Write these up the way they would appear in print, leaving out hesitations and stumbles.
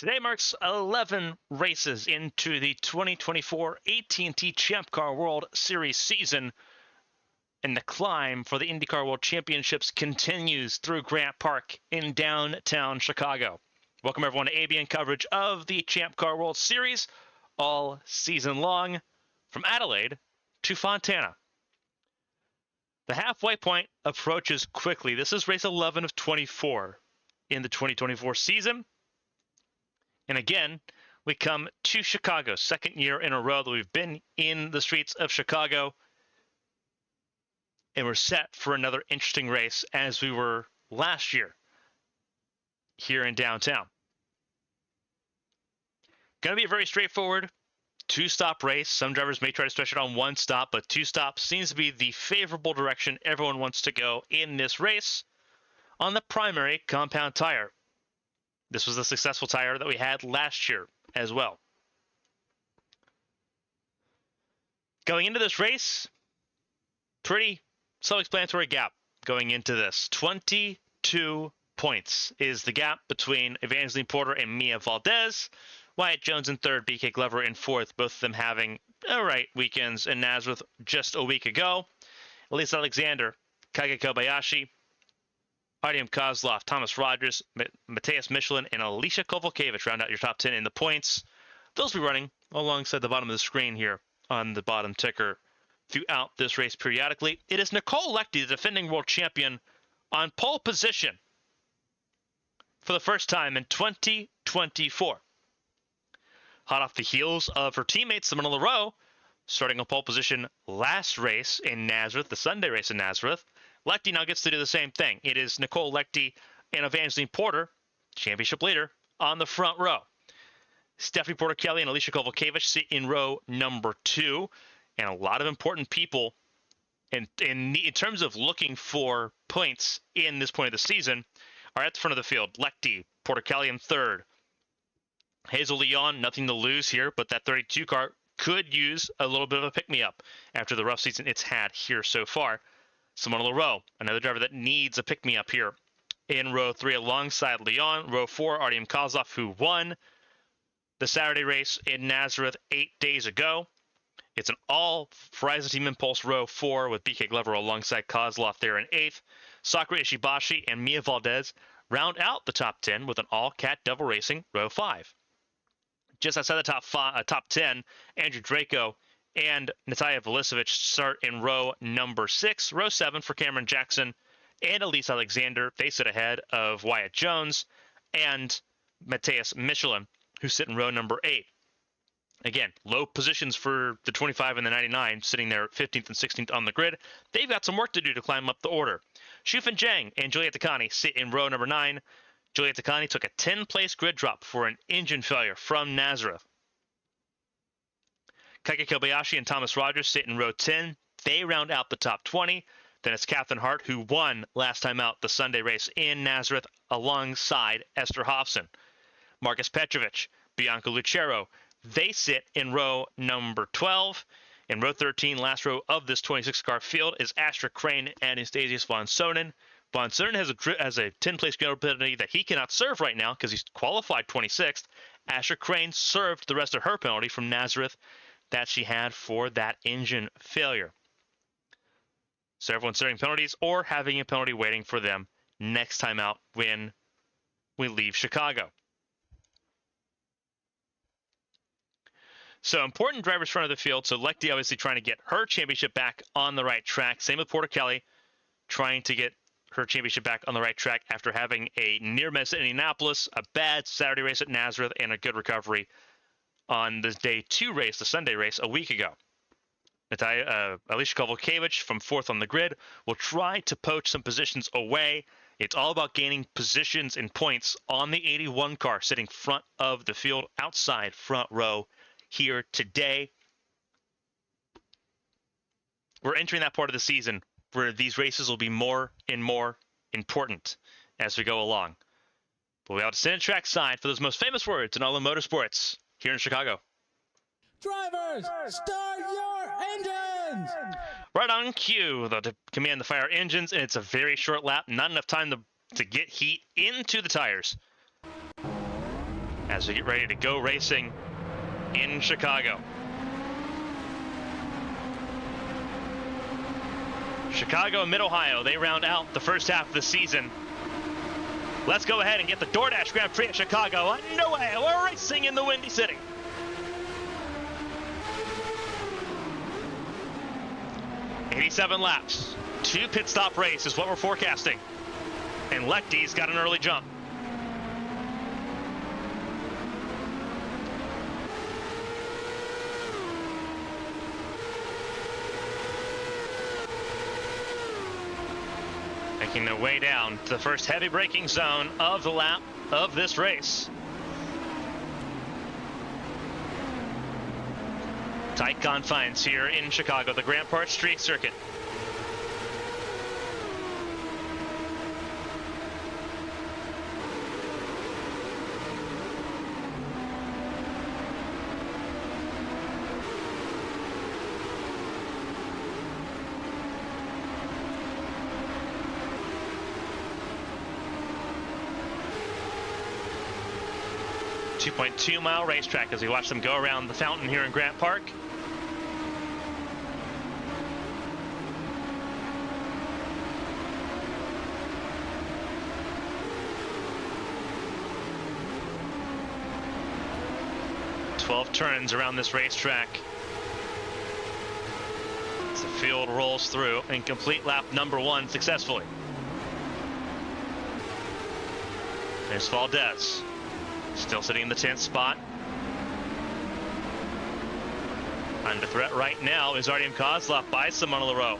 Today marks 11 races into the 2024 AT&T Champ Car World Series season, and the climb for the IndyCar World Championships continues through Grant Park in downtown Chicago. Welcome everyone to ABN coverage of the Champ Car World Series all season long, from Adelaide to Fontana. The halfway point approaches quickly. This is race 11 of 24 in the 2024 season. And again, we come to Chicago, second year in a row that we've been in the streets of Chicago. And we're set for another interesting race as we were last year here in downtown. Going to be a very straightforward two-stop race. Some drivers may try to stretch it on one stop, but two stops seems to be the favorable direction everyone wants to go in this race on the primary compound tire. This was a successful tire that we had last year as well. Going into this race, pretty self-explanatory gap going into this. 22 points is the gap between Evangeline Porter and Mia Valdez. Wyatt Jones in third, BK Glover in fourth, both of them having all right weekends in Nazareth just a week ago. Elise Alexander, Kage Kobayashi, Artyom Kozlov, Thomas Rogers, Mateus Michelin, and Alicia Kovalkiewicz round out your top 10 in the points. Those will be running alongside the bottom of the screen here on the bottom ticker throughout this race periodically. It is Nicole Lechty, the defending world champion, on pole position for the first time in 2024. Hot off the heels of her teammate, Simona Leroux, starting on pole position last race in Nazareth, the Sunday race in Nazareth. Lechty now gets to do the same thing. It is Nicole Lechty and Evangeline Porter, championship leader, on the front row. Stephanie Porter-Kelly and Alicia Kovalkiewicz sit in row number 2. And a lot of important people in terms of looking for points in this point of the season are at the front of the field. Lechty, Porter-Kelly in third. Hazel Leon, nothing to lose here, but that 32 car could use a little bit of a pick-me-up after the rough season it's had here so far. Simona Leroux, another driver that needs a pick-me-up here in row 3 alongside Leon. Row 4, Artyom Kozlov, who won the Saturday race in Nazareth 8 days ago. It's an all Verizon Team Impulse row 4 with BK Glover alongside Kozlov there in 8th. Sakura Ishibashi and Mia Valdez round out the top 10 with an all-cat double racing row 5. Just outside the top 10, Andrew Draco and Natalia Velisevich start in row number 6. Row 7 for Cameron Jackson and Elise Alexander. They sit ahead of Wyatt Jones and Mateus Michelin, who sit in row number 8. Again, low positions for the 25 and the 99, sitting there 15th and 16th on the grid. They've got some work to do to climb up the order. Shufan Zhang and Juliette Takani sit in row number 9. Juliette Takani took a 10-place grid drop for an engine failure from Nazareth. Kage Kobayashi and Thomas Rogers sit in row 10. They round out the top 20. Then it's Catherine Hart, who won last time out the Sunday race in Nazareth alongside Esther Hofson. Marcus Petrovic, Bianca Lucero, they sit in row number 12. In row 13, last row of this 26-car field, is Astra Crane and Anastasius von Sonnen. Von Sonnen has a 10-place grid penalty that he cannot serve right now because he's qualified 26th. Astra Crane served the rest of her penalty from Nazareth that she had for that engine failure. So everyone's serving penalties or having a penalty waiting for them next time out when we leave Chicago. So important drivers front of the field. So Lechty obviously trying to get her championship back on the right track. Same with Porter-Kelly, trying to get her championship back on the right track after having a near miss at Indianapolis, a bad Saturday race at Nazareth, and a good recovery on the day 2 race, the Sunday race, a week ago. Alicia Kovalkiewicz from 4th on the grid will try to poach some positions away. It's all about gaining positions and points on the 81 car sitting front of the field, outside front row here today. We're entering that part of the season where these races will be more and more important as we go along. But we have to send a track side for those most famous words in all of motorsports here in Chicago. Drivers, start your engines! Right on cue, to command the fire engines, and it's a very short lap, not enough time to get heat into the tires. as we get ready to go racing in Chicago. Chicago and Mid-Ohio, they round out the first half of the season. Let's go ahead and get the DoorDash Grand Prix at Chicago underway. We're racing in the Windy City. "87 laps, 2 pit stop race is what we're forecasting. And Lechty's got an early jump. Making their way down to the first heavy braking zone of the lap of this race. Tight confines here in Chicago, the Grand Park Street Circuit. .2-mile racetrack as we watch them go around the fountain here in Grant Park. "12 turns around this racetrack as the field rolls through and complete lap number 1 successfully. There's Valdez. Still sitting in the 10th spot. Under threat right now is Artyom Kozlov by Simona Leroux.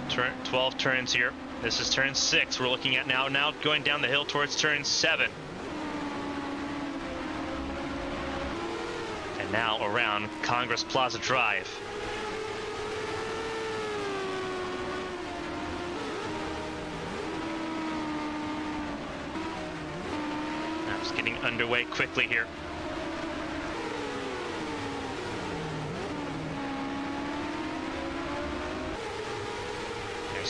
Through 12 turns here. This is turn 6 we're looking at now going down the hill towards turn 7. And now around Congress Plaza Drive. That's getting underway quickly here.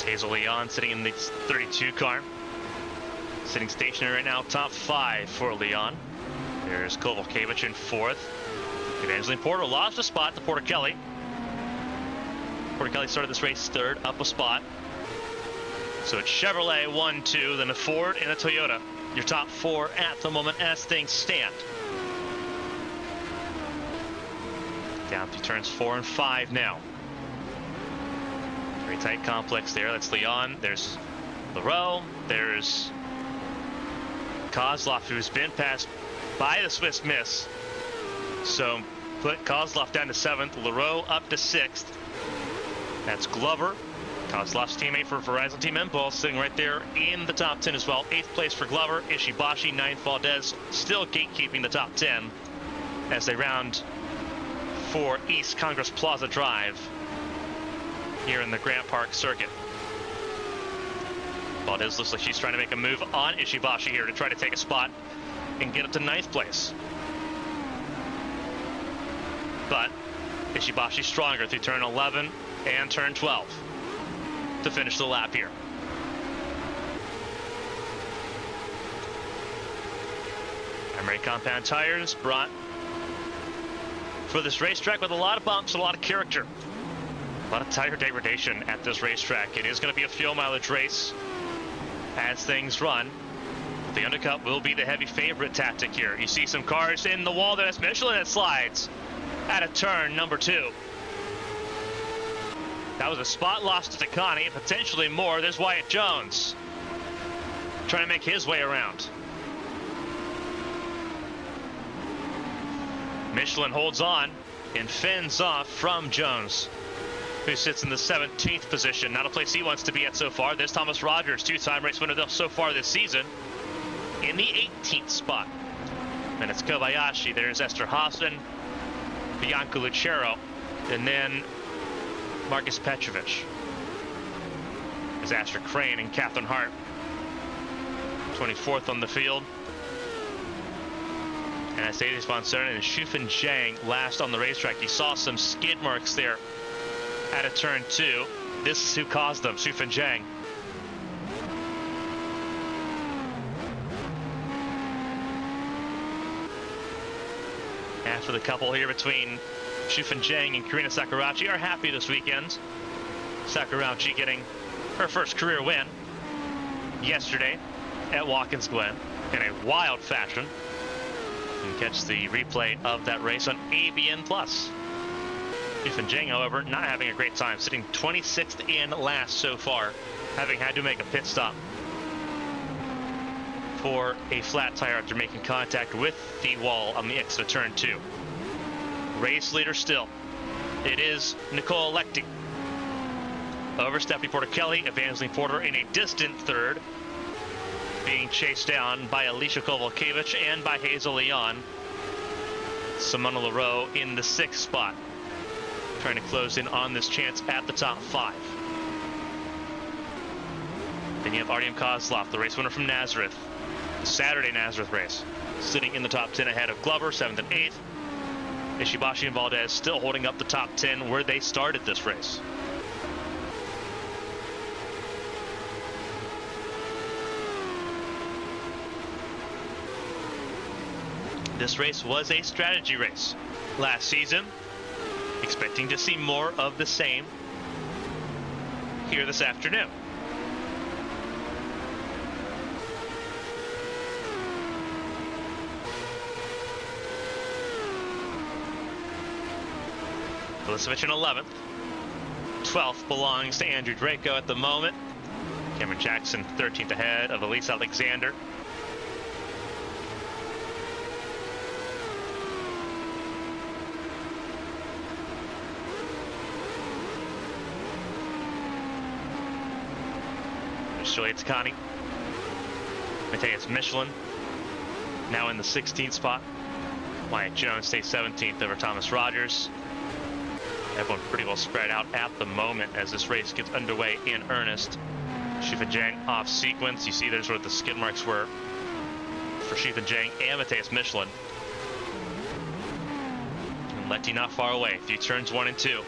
Hazel Leon sitting in the 32 car. Sitting stationary right now, top 5 for Leon. There's Kovalkiewicz in 4th. Evangeline Porter lost a spot to Porter Kelly. Porter Kelly started this race 3rd, up a spot. So it's Chevrolet 1, 2, then a Ford and a Toyota. Your top 4 at the moment as things stand. Down to turns 4 and 5 now. Very tight complex there. That's Leon. There's Leroux. There's Kozlov, who's been passed by the Swiss Miss. So put Kozlov down to 7th. Leroux up to 6th. That's Glover, Kozlov's teammate for Verizon Team Impulse, sitting right there in the top 10 as well. 8th place for Glover. Ishibashi, 9th. Valdez still gatekeeping the top 10 as they round for East Congress Plaza Drive here in the Grant Park circuit. Valdez looks like she's trying to make a move on Ishibashi here to try to take a spot and get up to 9th place. But Ishibashi stronger through turn 11 and turn 12 to finish the lap here. Emery Compound Tires brought for this racetrack with a lot of bumps and a lot of character. A lot of tire degradation at this racetrack. It is going to be a fuel mileage race as things run. The undercut will be the heavy favorite tactic here. You see some cars in the wall. There's Michelin that slides out of turn number 2. That was a spot lost to Takani, and potentially more. There's Wyatt Jones trying to make his way around. Michelin holds on and fends off from Jones, who sits in the 17th position. Not a place he wants to be at so far. There's Thomas Rogers, 2-time race winner so far this season, in the 18th spot. And it's Kobayashi. There's Esther Haasson, Bianca Lucero, and then Marcus Petrovich. is Asher Crane and Catherine Hart. 24th on the field. Anastasia Sponsoren and Shufan Zhang last on the racetrack. You saw some skid marks there at a turn 2. This is who caused them, Shufan Zhang. After the couple here between Shufan Zhang and Karina Sakurachi are happy this weekend. Sakurachi getting her first career win yesterday at Watkins Glen in a wild fashion. You can catch the replay of that race on ABN+. Shufan Zhang, however, not having a great time, sitting 26th and last so far, having had to make a pit stop for a flat tire after making contact with the wall on the exit of turn 2. Race leader still, it is Nicole Lecty. Over Stephanie Porter-Kelly, Evangeline Porter in a distant third, being chased down by Alicia Kovalkiewicz and by Hazel Leon. Simona Leroux in the 6th spot, trying to close in on this chance at the top 5. Then you have Artyom Kozlov, the race winner from Nazareth, the Saturday Nazareth race, sitting in the top 10 ahead of Glover, 7th and 8th. Ishibashi and Valdez still holding up the top 10 where they started this race. This race was a strategy race last season. Expecting to see more of the same here this afternoon. Ilisevich in 11th. 12th belongs to Andrew Draco at the moment. Cameron Jackson 13th ahead of Elise Alexander. Julia Takani. Matthias Michelin now in the 16th spot. Wyatt Jones stays 17th over Thomas Rogers. Everyone pretty well spread out at the moment as this race gets underway in earnest. Shufan Zhang off sequence. You see there's where the skid marks were for Shufan Zhang and Matthias Michelin. And Letty not far away through turns 1 and 2,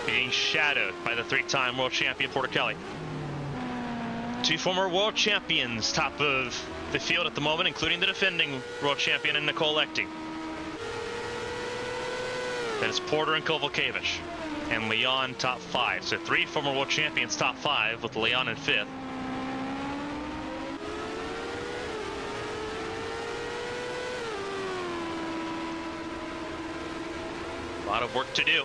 being shadowed by the 3-time world champion Porter-Kelly. 2 former world champions top of the field at the moment, including the defending world champion in Nicole Lecty. That is Porter and Kovalkiewicz. And Leon top 5. So 3 former world champions top 5 with Leon in 5th. A lot of work to do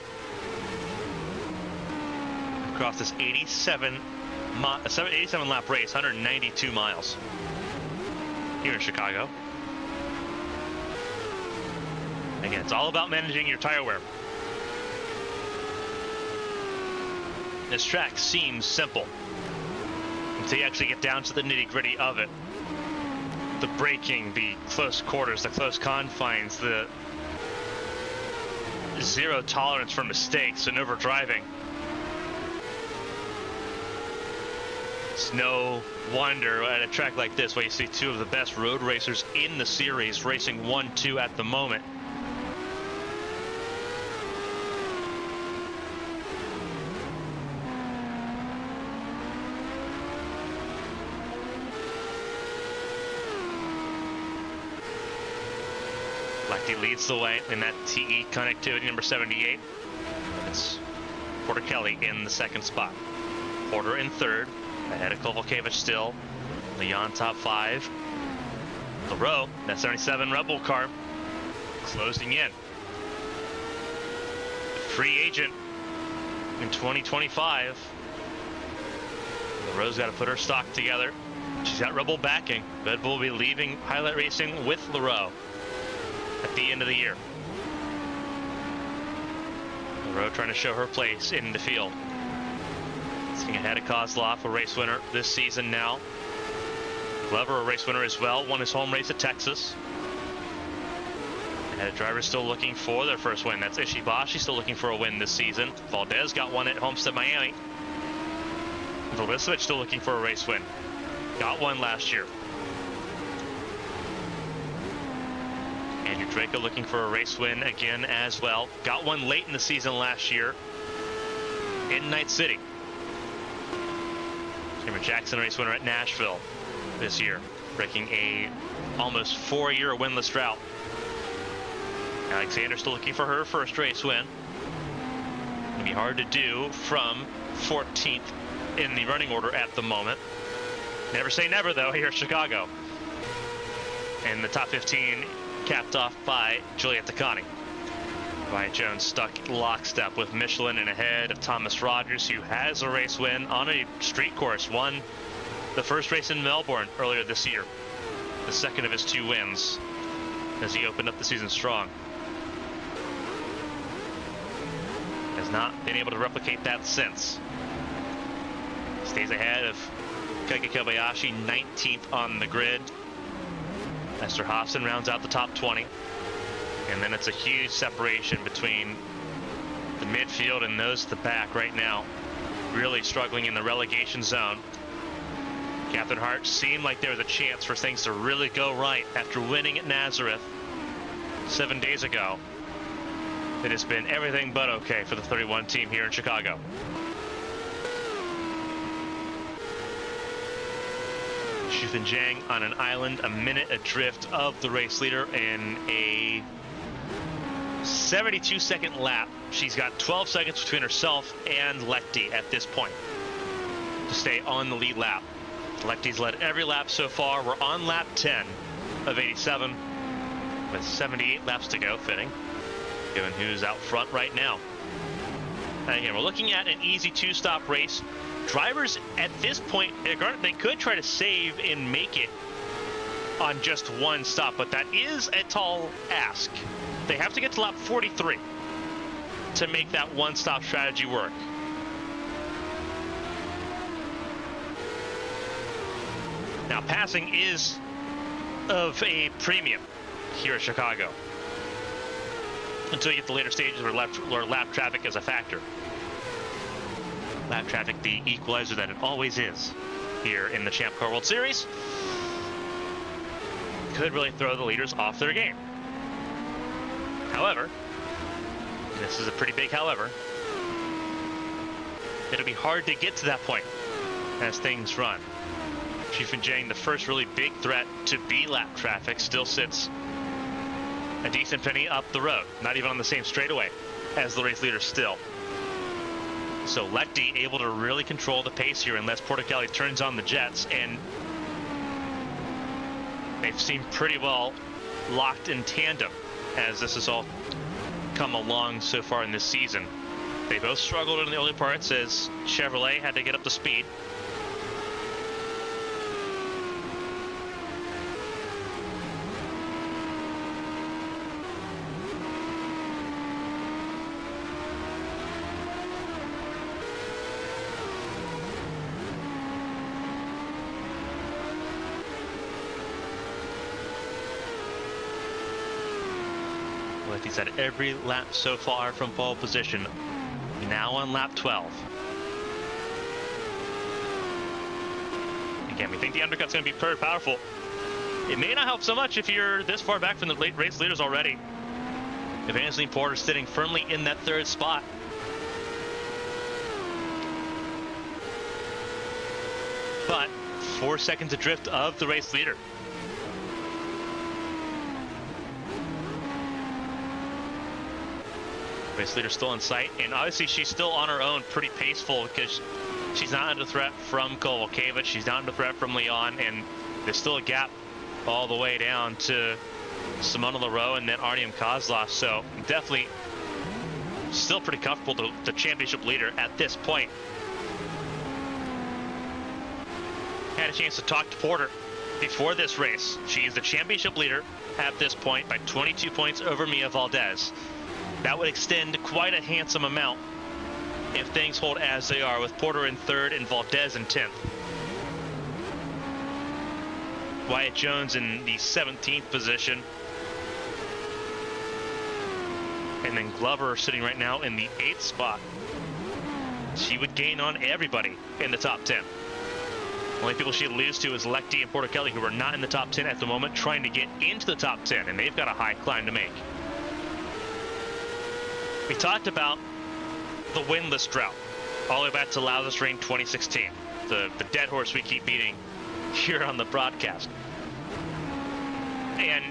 across this 87 lap race, 192 miles here in Chicago. Again, it's all about managing your tire wear. This track seems simple until you actually get down to the nitty-gritty of it. The braking, the close quarters, the close confines, the zero tolerance for mistakes and overdriving. It's no wonder at a track like this where you see 2 of the best road racers in the series racing 1-2 at the moment. Lecty leads the way in that TE connectivity, number 78. It's Porter-Kelly in the 2nd spot. Porter in 3rd, ahead of Kovalkiewicz still. Leon top 5. Leroux, that 77 Red Bull car, closing in. Free agent in 2025. Leroux's got to put her stock together. She's got Red Bull backing. Red Bull will be leaving Highlight Racing with Leroux at the end of the year. Leroux trying to show her place in the field. Sitting ahead of Kozlov, a race winner this season now. Glover, a race winner as well, won his home race at Texas. Ahead of drivers still looking for their first win. That's Ishibashi still looking for a win this season. Valdez got one at Homestead, Miami. Vulicevic still looking for a race win. Got one last year. Andrew Draco looking for a race win again as well. Got one late in the season last year in Night City. Cameron Jackson, race winner at Nashville this year, breaking a almost 4-year winless drought. Alexander still looking for her first race win. It'll be hard to do from 14th in the running order at the moment. Never say never, though, here at Chicago. And the top 15 capped off by Juliet Takani. Wyatt Jones stuck lockstep with Michelin and ahead of Thomas Rogers, who has a race win on a street course. Won the first race in Melbourne earlier this year. The second of his 2 wins as he opened up the season strong. Has not been able to replicate that since. Stays ahead of Keiki Kobayashi, 19th on the grid. Esther Hofson rounds out the top 20. And then it's a huge separation between the midfield and those at the back right now. Really struggling in the relegation zone. Catherine Hart seemed like there was a chance for things to really go right after winning at Nazareth 7 days ago. It has been everything but okay for the 31 team here in Chicago. Shufin Zhang on an island, a minute adrift of the race leader in a 72-second lap. She's got 12 seconds between herself and Lechty at this point to stay on the lead lap. Lechty's led every lap so far. We're on lap 10 of 87 with 78 laps to go, fitting, given who's out front right now. And again, we're looking at an easy 2-stop race. Drivers at this point, they could try to save and make it on just 1 stop, but that is a tall ask. They have to get to lap 43 to make that 1-stop strategy work. Now, passing is of a premium here at Chicago until you get the later stages where lap traffic is a factor. Lap traffic, the equalizer that it always is here in the Champ Car World Series, could really throw the leaders off their game. However, this is a pretty big however, it'll be hard to get to that point as things run. Shufin Zhang, the first really big threat to B lap traffic, still sits a decent penny up the road, not even on the same straightaway as the race leader still. So Lechty able to really control the pace here unless Porticali turns on the jets, and they've seemed pretty well locked in tandem as this has all come along so far in this season. They both struggled in the early parts as Chevrolet had to get up to speed. He's at every lap so far from pole position. Now on lap 12. Again, we think the undercut's going to be pretty powerful. It may not help so much if you're this far back from the late race leaders already. Evangeline Porter sitting firmly in that 3rd spot. But 4 seconds adrift of the race leader. Race leader still in sight, and obviously she's still on her own, pretty paceful, because she's not under threat from Kovalkiewicz, she's not under threat from Leon, and there's still a gap all the way down to Simona Leroux and then Artyom Kozlov. So definitely still pretty comfortable, the championship leader at this point. Had a chance to talk to Porter before this race. She is the championship leader at this point by 22 points over Mia Valdez. That would extend quite a handsome amount if things hold as they are, with Porter in 3rd and Valdez in 10th. Wyatt Jones in the 17th position. And then Glover sitting right now in the 8th spot. she would gain on everybody in the top 10. Only people she'd lose to is Lecty and Porter Kelly, who are not in the top 10 at the moment, trying to get into the top 10, and they've got a high climb to make. We talked about the winless drought, all the way back to Loudest Rain 2016, the dead horse we keep beating here on the broadcast. And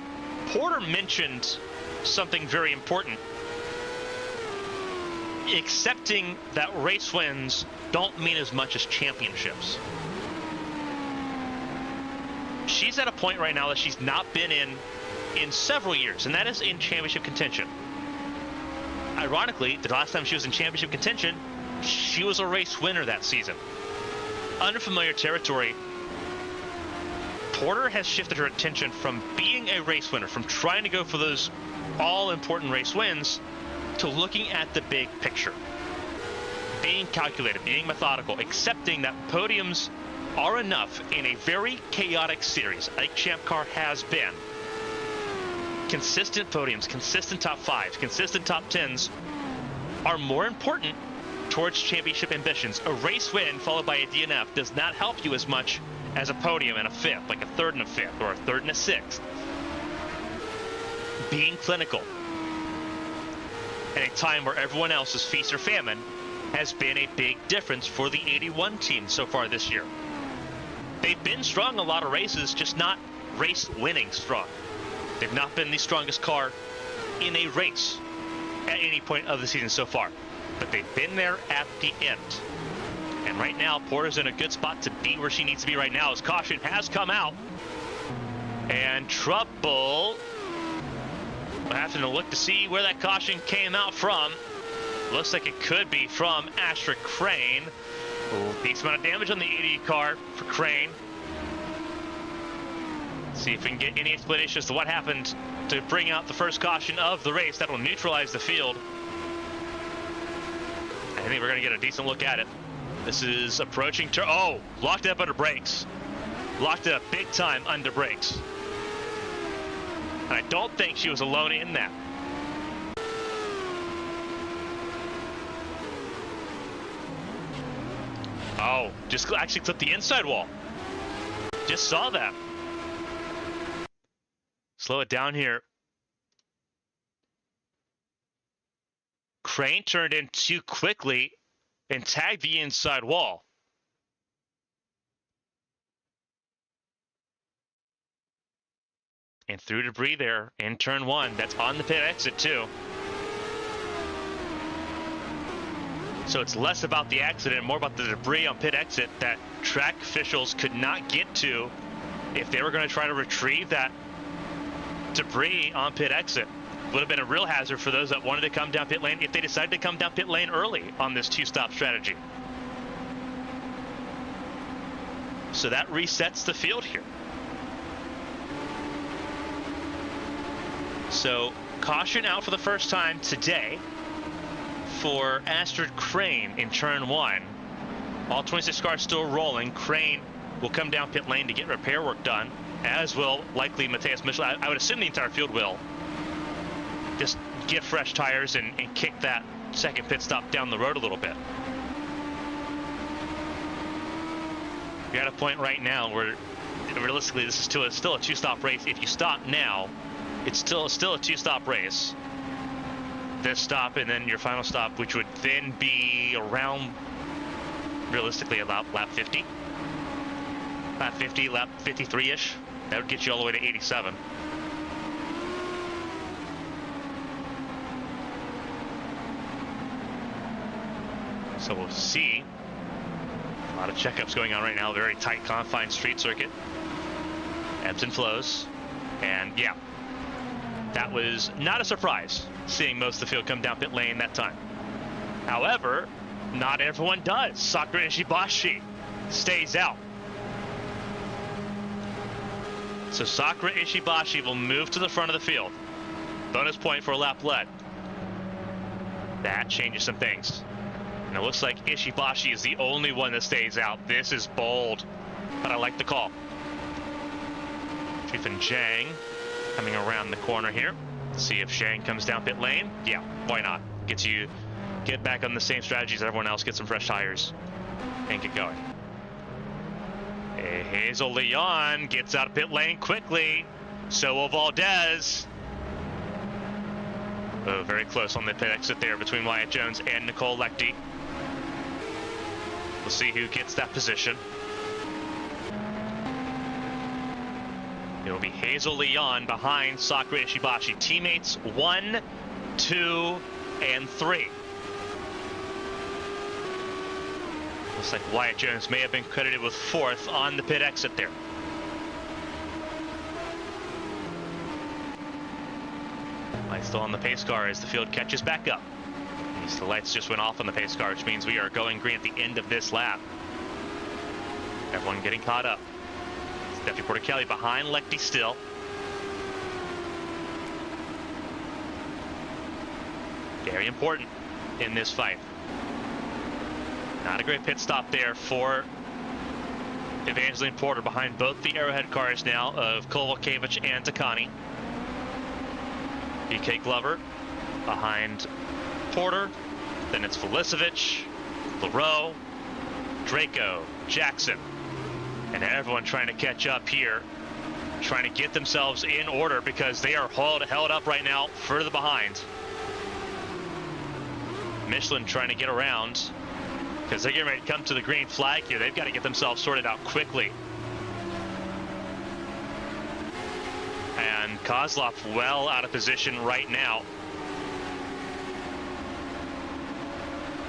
Porter mentioned something very important. Accepting that race wins don't mean as much as championships. She's at a point right now that she's not been in several years, and that is in championship contention. Ironically, the last time she was in championship contention, she was a race winner that season. Unfamiliar territory. Porter has shifted her attention from being a race winner, from trying to go for those all-important race wins, to looking at the big picture. Being calculated, being methodical, accepting that podiums are enough in a very chaotic series, like Champ Car has been. Consistent podiums, consistent top 5s, consistent top 10s are more important towards championship ambitions. A race win followed by a DNF does not help you as much as a podium and a 5th, like a 3rd and a 5th, or a 3rd and a 6th. Being clinical in a time where everyone else is feast or famine has been a big difference for the 81 team so far this year. They've been strong a lot of races, just not race winning strong. They've not been the strongest car in a race at any point of the season so far, but they've been there at the end. And right now, Porter's in a good spot to be where she needs to be right now, as caution has come out. And trouble. We're having to look to see where that caution came out from. Looks like it could be from Astrid Crane. Decent amount of damage on the 80 car for Crane. See if we can get any explanation as to what happened to bring out the first caution of the race. That will neutralize the field. I think we're going to get a decent look at it. This is approaching turn. Oh, locked up under brakes. Locked it up big time under brakes. And I don't think she was alone in that. Oh, just actually clipped the inside wall. Just saw that. Slow it down here. Crane turned in too quickly and tagged the inside wall. And through debris there in turn 1. That's on the pit exit too. So it's less about the accident, more about the debris on pit exit that track officials could not get to if they were going to try to retrieve that debris on pit exit. Would have been a real hazard for those that wanted to come down pit lane if they decided to come down pit lane early on this 2-stop strategy. So that resets the field here. So caution out for the first time today for Astrid Crane in turn 1. All 26 cars still rolling. Crane will come down pit lane to get repair work done, as will likely Matthias Mitchell. I would assume the entire field will. Just get fresh tires and kick that second pit stop down the road a little bit. You're at a point right now where realistically this is still a 2-stop race. If you stop now, it's still a 2-stop race. This stop and then your final stop, which would then be around realistically about lap 50. Lap 50, lap 53-ish. That would get you all the way to 87. So we'll see. A lot of checkups going on right now. Very tight confined street circuit. Ebbs and flows. And yeah, that was not a surprise, seeing most of the field come down pit lane that time. However, not everyone does. Sakura Ishibashi stays out. So Sakura Ishibashi will move to the front of the field. Bonus point for a lap led. That changes some things. And it looks like Ishibashi is the only one that stays out. This is bold, but I like the call. Chief and Zhang coming around the corner here. See if Zhang comes down pit lane. Yeah, why not? Gets you get back on the same strategies as everyone else, get some fresh tires, and get going. Hazel Leon gets out of pit lane quickly. So will Valdez. Oh, very close on the pit exit there between Wyatt Jones and Nicole Lechty. We'll see who gets that position. It'll be Hazel Leon behind Sakura Ishibashi. Teammates 1, 2, and 3. Looks like Wyatt Jones may have been credited with 4th on the pit exit there. Lights still on the pace car as the field catches back up. The lights just went off on the pace car, which means we are going green at the end of this lap. Everyone getting caught up. Deputy Porter Kelly behind Lechty still. Very important in this fight. Not a great pit stop there for Evangeline Porter behind both the Arrowhead cars now of Kovalkiewicz and Takani. BK Glover behind Porter. Then it's Felicevich, LaRoe, Draco, Jackson, and everyone trying to catch up here, trying to get themselves in order because they are held up right now further behind. Michelin trying to get around because they're getting ready to come to the green flag here. They've got to get themselves sorted out quickly. And Kozlov well out of position right now.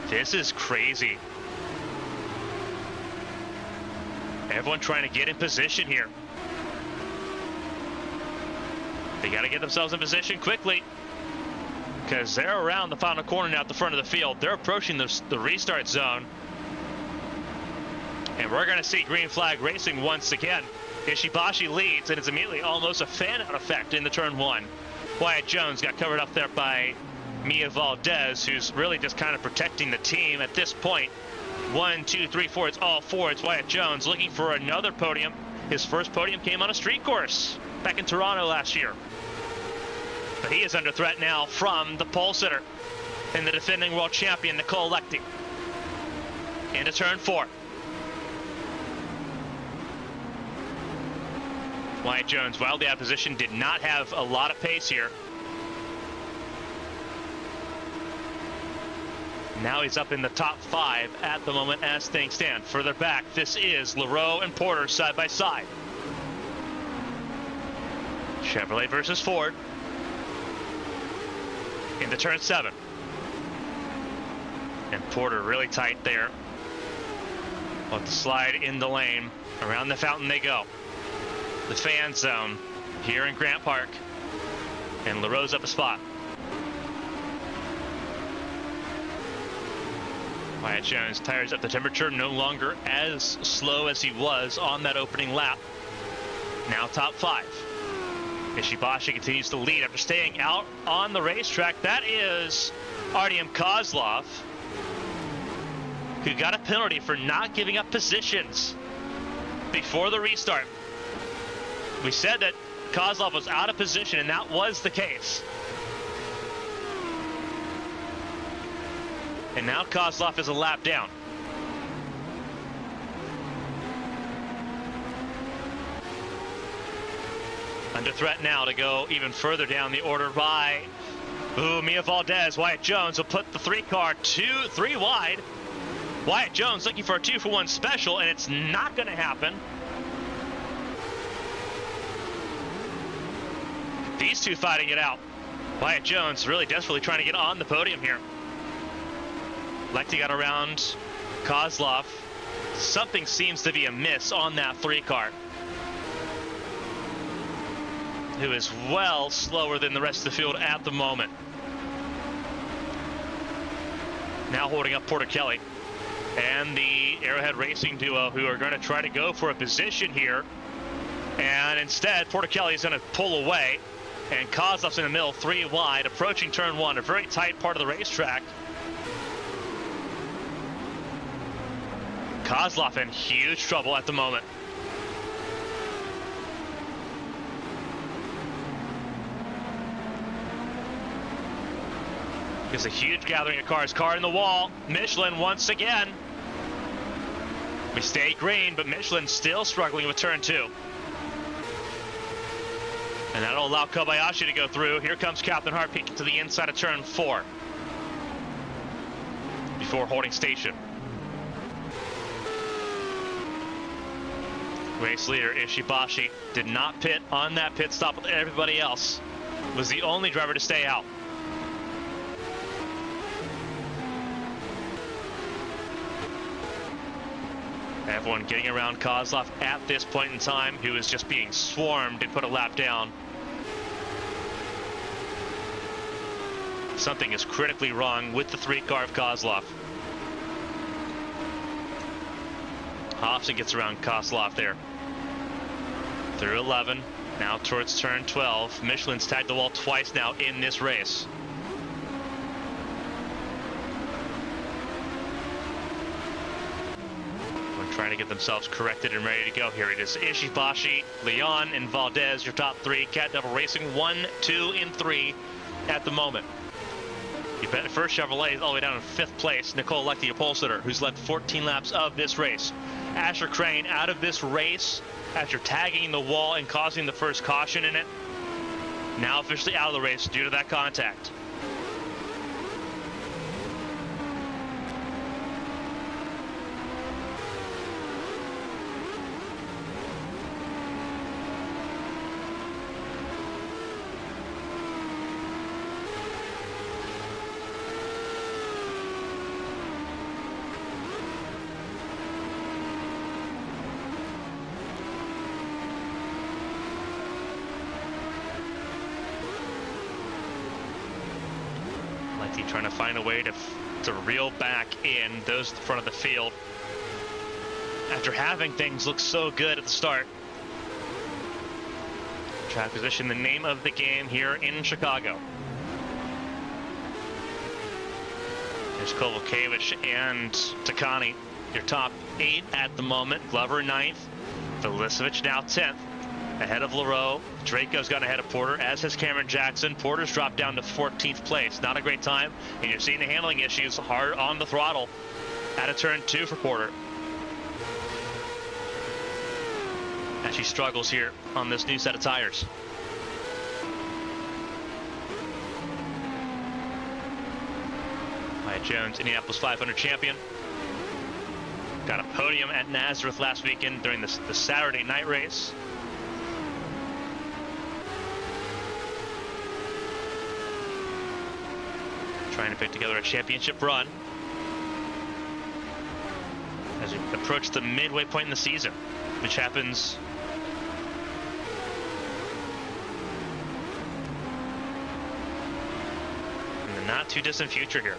This is crazy. Everyone trying to get in position here. They got to get themselves in position quickly because they're around the final corner now at the front of the field. They're approaching the restart zone. And we're going to see green flag racing once again. Ishibashi leads, and it's immediately almost a fan-out effect in the turn 1. Wyatt Jones got covered up there by Mia Valdez, who's really just kind of protecting the team at this point. 1, 2, 3, 4, it's all 4. It's Wyatt Jones looking for another podium. His first podium came on a street course back in Toronto last year. But he is under threat now from the pole sitter and the defending world champion, Nicole Lechty. Into turn 4. Wyatt Jones, wildly out of position, did not have a lot of pace here. Now he's up in the top 5 at the moment as things stand. Further back, this is LaRoe and Porter side by side. Chevrolet versus Ford. Into turn 7. And Porter really tight there. Let the slide in the lane. Around the fountain they go. The fan zone here in Grant Park. And LaRoe's up a spot. Wyatt Jones tires up the temperature, no longer as slow as he was on that opening lap. Now top 5. Ishibashi continues to lead after staying out on the racetrack. That is Artyom Kozlov, who got a penalty for not giving up positions before the restart. We said that Kozlov was out of position, and that was the case. And now Kozlov is a lap down. Under threat now to go even further down the order by Mia Valdez. Wyatt Jones will put the 3 car 3 wide. Wyatt Jones looking for a 2-for-1 special, and it's not going to happen. These two fighting it out. Wyatt Jones really desperately trying to get on the podium here. Lechty got around Kozlov. Something seems to be amiss on that 3 car, who is well slower than the rest of the field at the moment. Now holding up Porter Kelly and the Arrowhead Racing duo, who are going to try to go for a position here. And instead, Porter Kelly is going to pull away. And Kozlov's in the middle, 3 wide, approaching turn 1, a very tight part of the racetrack. Kozlov in huge trouble at the moment. There's a huge gathering of cars. Car in the wall. Michelin once again. We stay green, but Michelin still struggling with turn 2. And that'll allow Kobayashi to go through. Here comes Captain Hart peeking to the inside of turn 4 before holding station. Race leader Ishibashi did not pit on that pit stop with everybody else. Was the only driver to stay out. Everyone getting around Kozlov at this point in time, who is just being swarmed and put a lap down. Something is critically wrong with the 3 car of Kozlov. Hobson gets around Kozlov there. Through 11, now towards turn 12. Michelin's tagged the wall twice now in this race. Trying to get themselves corrected and ready to go. Here it is. Ishibashi, Leon, and Valdez, your top 3. Cat Devil Racing 1, 2, and 3 at the moment. You bet the first Chevrolet is all the way down in 5th place. Nicole Leck, the upholsterer, who's led 14 laps of this race. Asher Crane out of this race after tagging the wall and causing the first caution in it. Now officially out of the race due to that contact. Trying to find a way to reel back in those at the front of the field after having things look so good at the start. Track position, the name of the game here in Chicago. There's Kovalkiewicz and Takani, your top 8 at the moment. Glover 9th, Vilicevic now 10th. Ahead of LaRoe. Draco's gone ahead of Porter, as has Cameron Jackson. Porter's dropped down to 14th place. Not a great time, and you're seeing the handling issues hard on the throttle out of turn 2 for Porter. As she struggles here on this new set of tires. Wyatt Jones, Indianapolis 500 champion. Got a podium at Nazareth last weekend during the Saturday night race. Trying to put together a championship run as we approach the midway point in the season, which happens in the not too distant future here.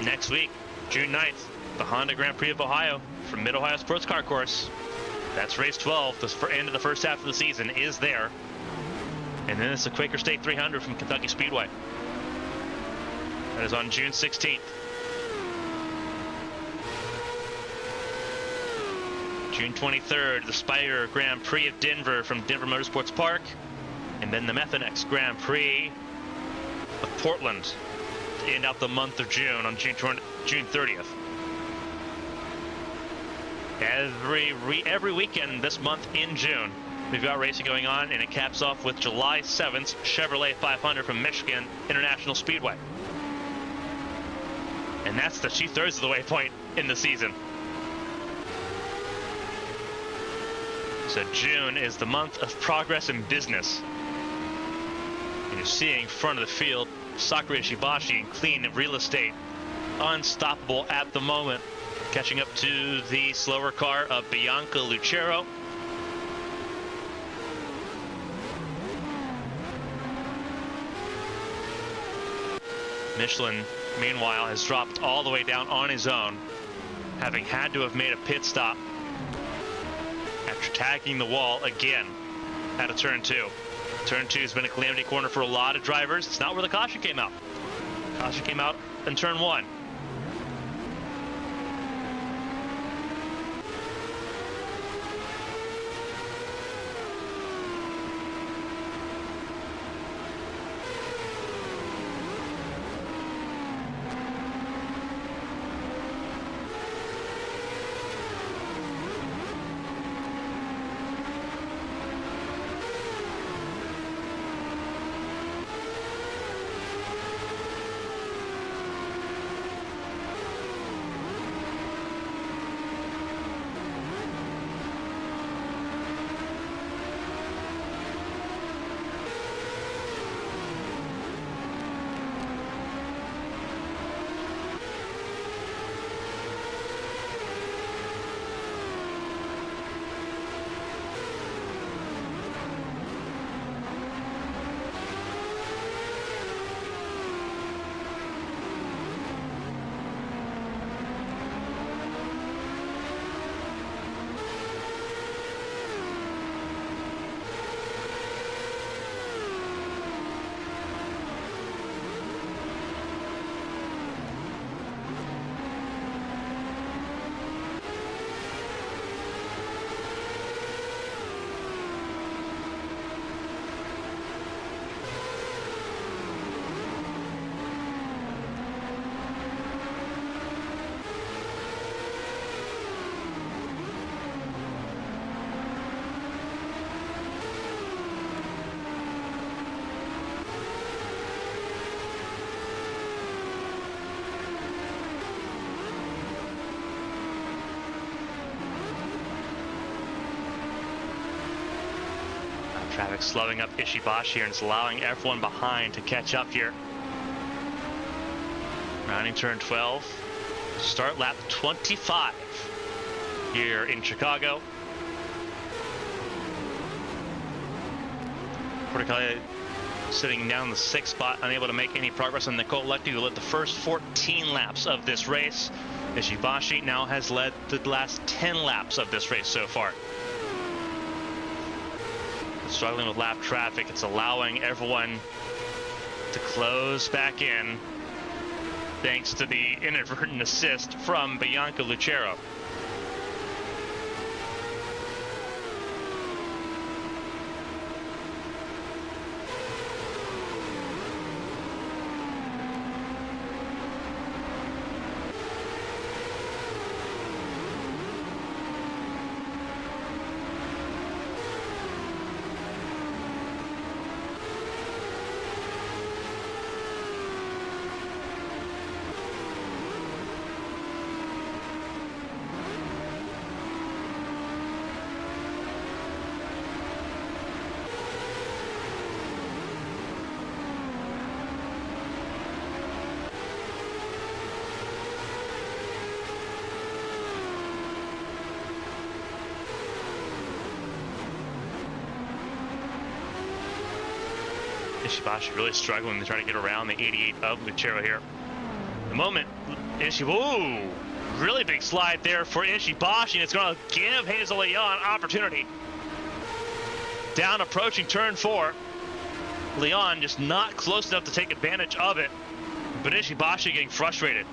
Next week, June 9th, the Honda Grand Prix of Ohio from Mid-Ohio Sports Car Course. That's race 12, the end of the first half of the season is there. And then it's the Quaker State 300 from Kentucky Speedway. That is on June 16th. June 23rd, the Spire Grand Prix of Denver from Denver Motorsports Park. And then the Methanex Grand Prix of Portland to end out the month of June on June 30th. Every weekend this month in June, we've got racing going on, and it caps off with July 7th Chevrolet 500 from Michigan International Speedway. And that's the 2/3 of the way point in the season. So June is the month of progress in business. And you're seeing front of the field, Sakura Ishibashi and clean real estate. Unstoppable at the moment. Catching up to the slower car of Bianca Lucero. Michelin, meanwhile, has dropped all the way down on his own, having had to have made a pit stop after tagging the wall again out of turn 2. Turn 2 has been a calamity corner for a lot of drivers. It's not where the caution came out. Caution came out in turn 1. Traffic slowing up Ishibashi here, and it's allowing everyone behind to catch up here. Rounding turn 12. Start lap 25 here in Chicago. Porticali sitting down in the 6th spot, unable to make any progress on Nicole Leckie, who led the first 14 laps of this race. Ishibashi now has led the last 10 laps of this race so far. Struggling with lap traffic, it's allowing everyone to close back in thanks to the inadvertent assist from Bianca Lucero. Ishibashi really struggling to try to get around the 88 of Lucero here. The moment, ooh, really big slide there for Ishibashi, and it's going to give Hazel Leon opportunity. Down approaching turn 4. Leon just not close enough to take advantage of it, but Ishibashi getting frustrated.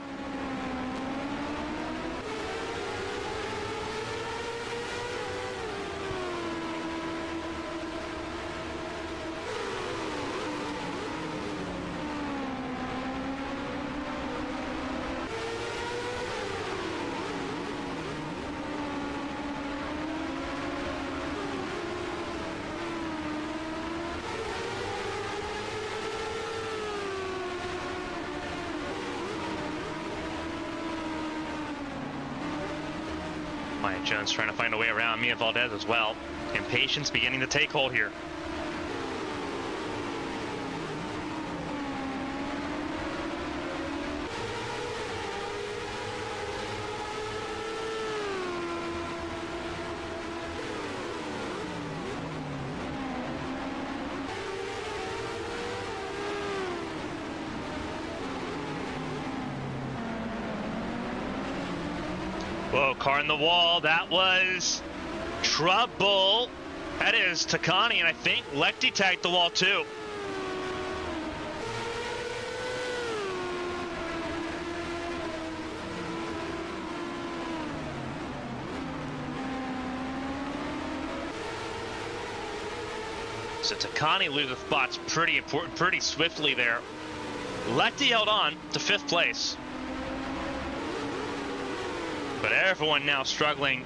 Maya Jones trying to find a way around Mia Valdez as well. Impatience beginning to take hold here. Whoa, car in the wall. That was trouble. That is Takani, and I think Leckie tagged the wall too. So Takani loses spots pretty swiftly there. Leckie held on to 5th place. But everyone now struggling,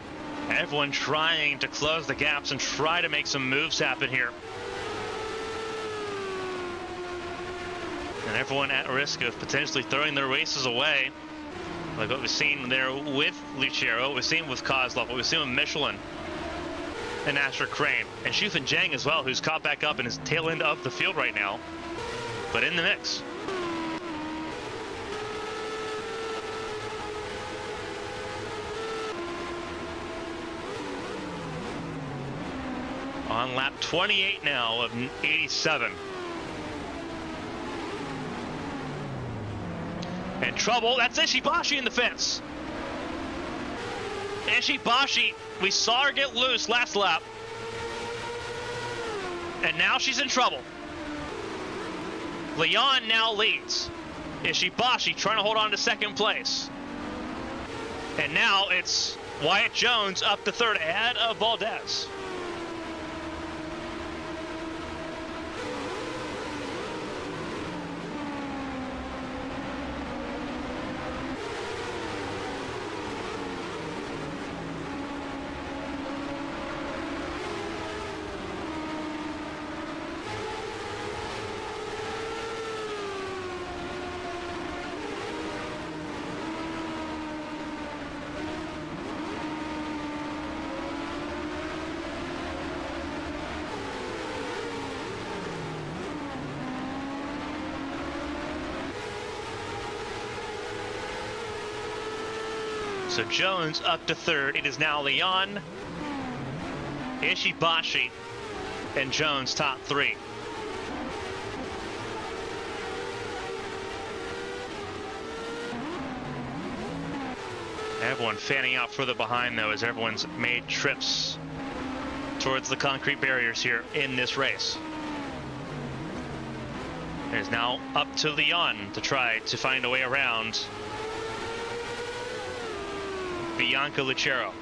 everyone trying to close the gaps and try to make some moves happen here. And everyone at risk of potentially throwing their races away, like what we've seen there with Lucero, what we've seen with Kozlov, what we've seen with Michelin and Asher Crane, and Shufan Zhang as well, who's caught back up in his tail end of the field right now, but in the mix. On lap 28 now of 87. And trouble, that's Ishibashi in the fence. Ishibashi, we saw her get loose last lap. And now she's in trouble. Leon now leads. Ishibashi trying to hold on to 2nd place. And now it's Wyatt Jones up to 3rd ahead of Valdez. So Jones up to third. It is now Leon, Ishibashi, and Jones top three. Everyone fanning out further behind, though, as everyone's made trips towards the concrete barriers here in this race. It is now up to Leon to try to find a way around Bianca Lucero.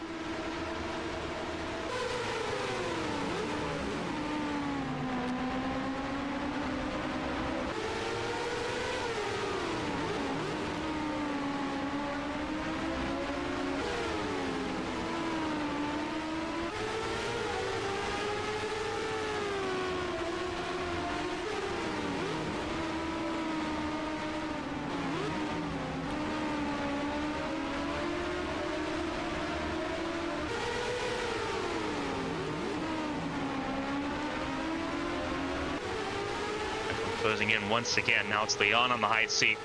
Closing in once again. Now it's Leon on the high seat.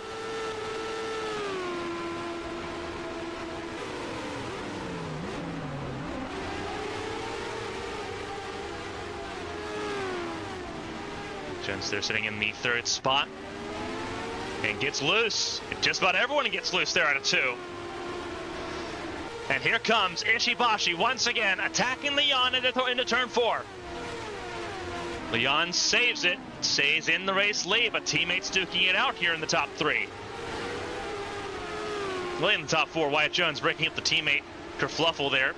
Jones there sitting in the third spot and gets loose. Just about everyone gets loose there out of two. And here comes Ishibashi once again attacking Leon into turn four. Leon saves it, stays in the race lead, but teammates duking it out here in the top three. Really in the top four, Wyatt Jones breaking up the teammate kerfluffle there.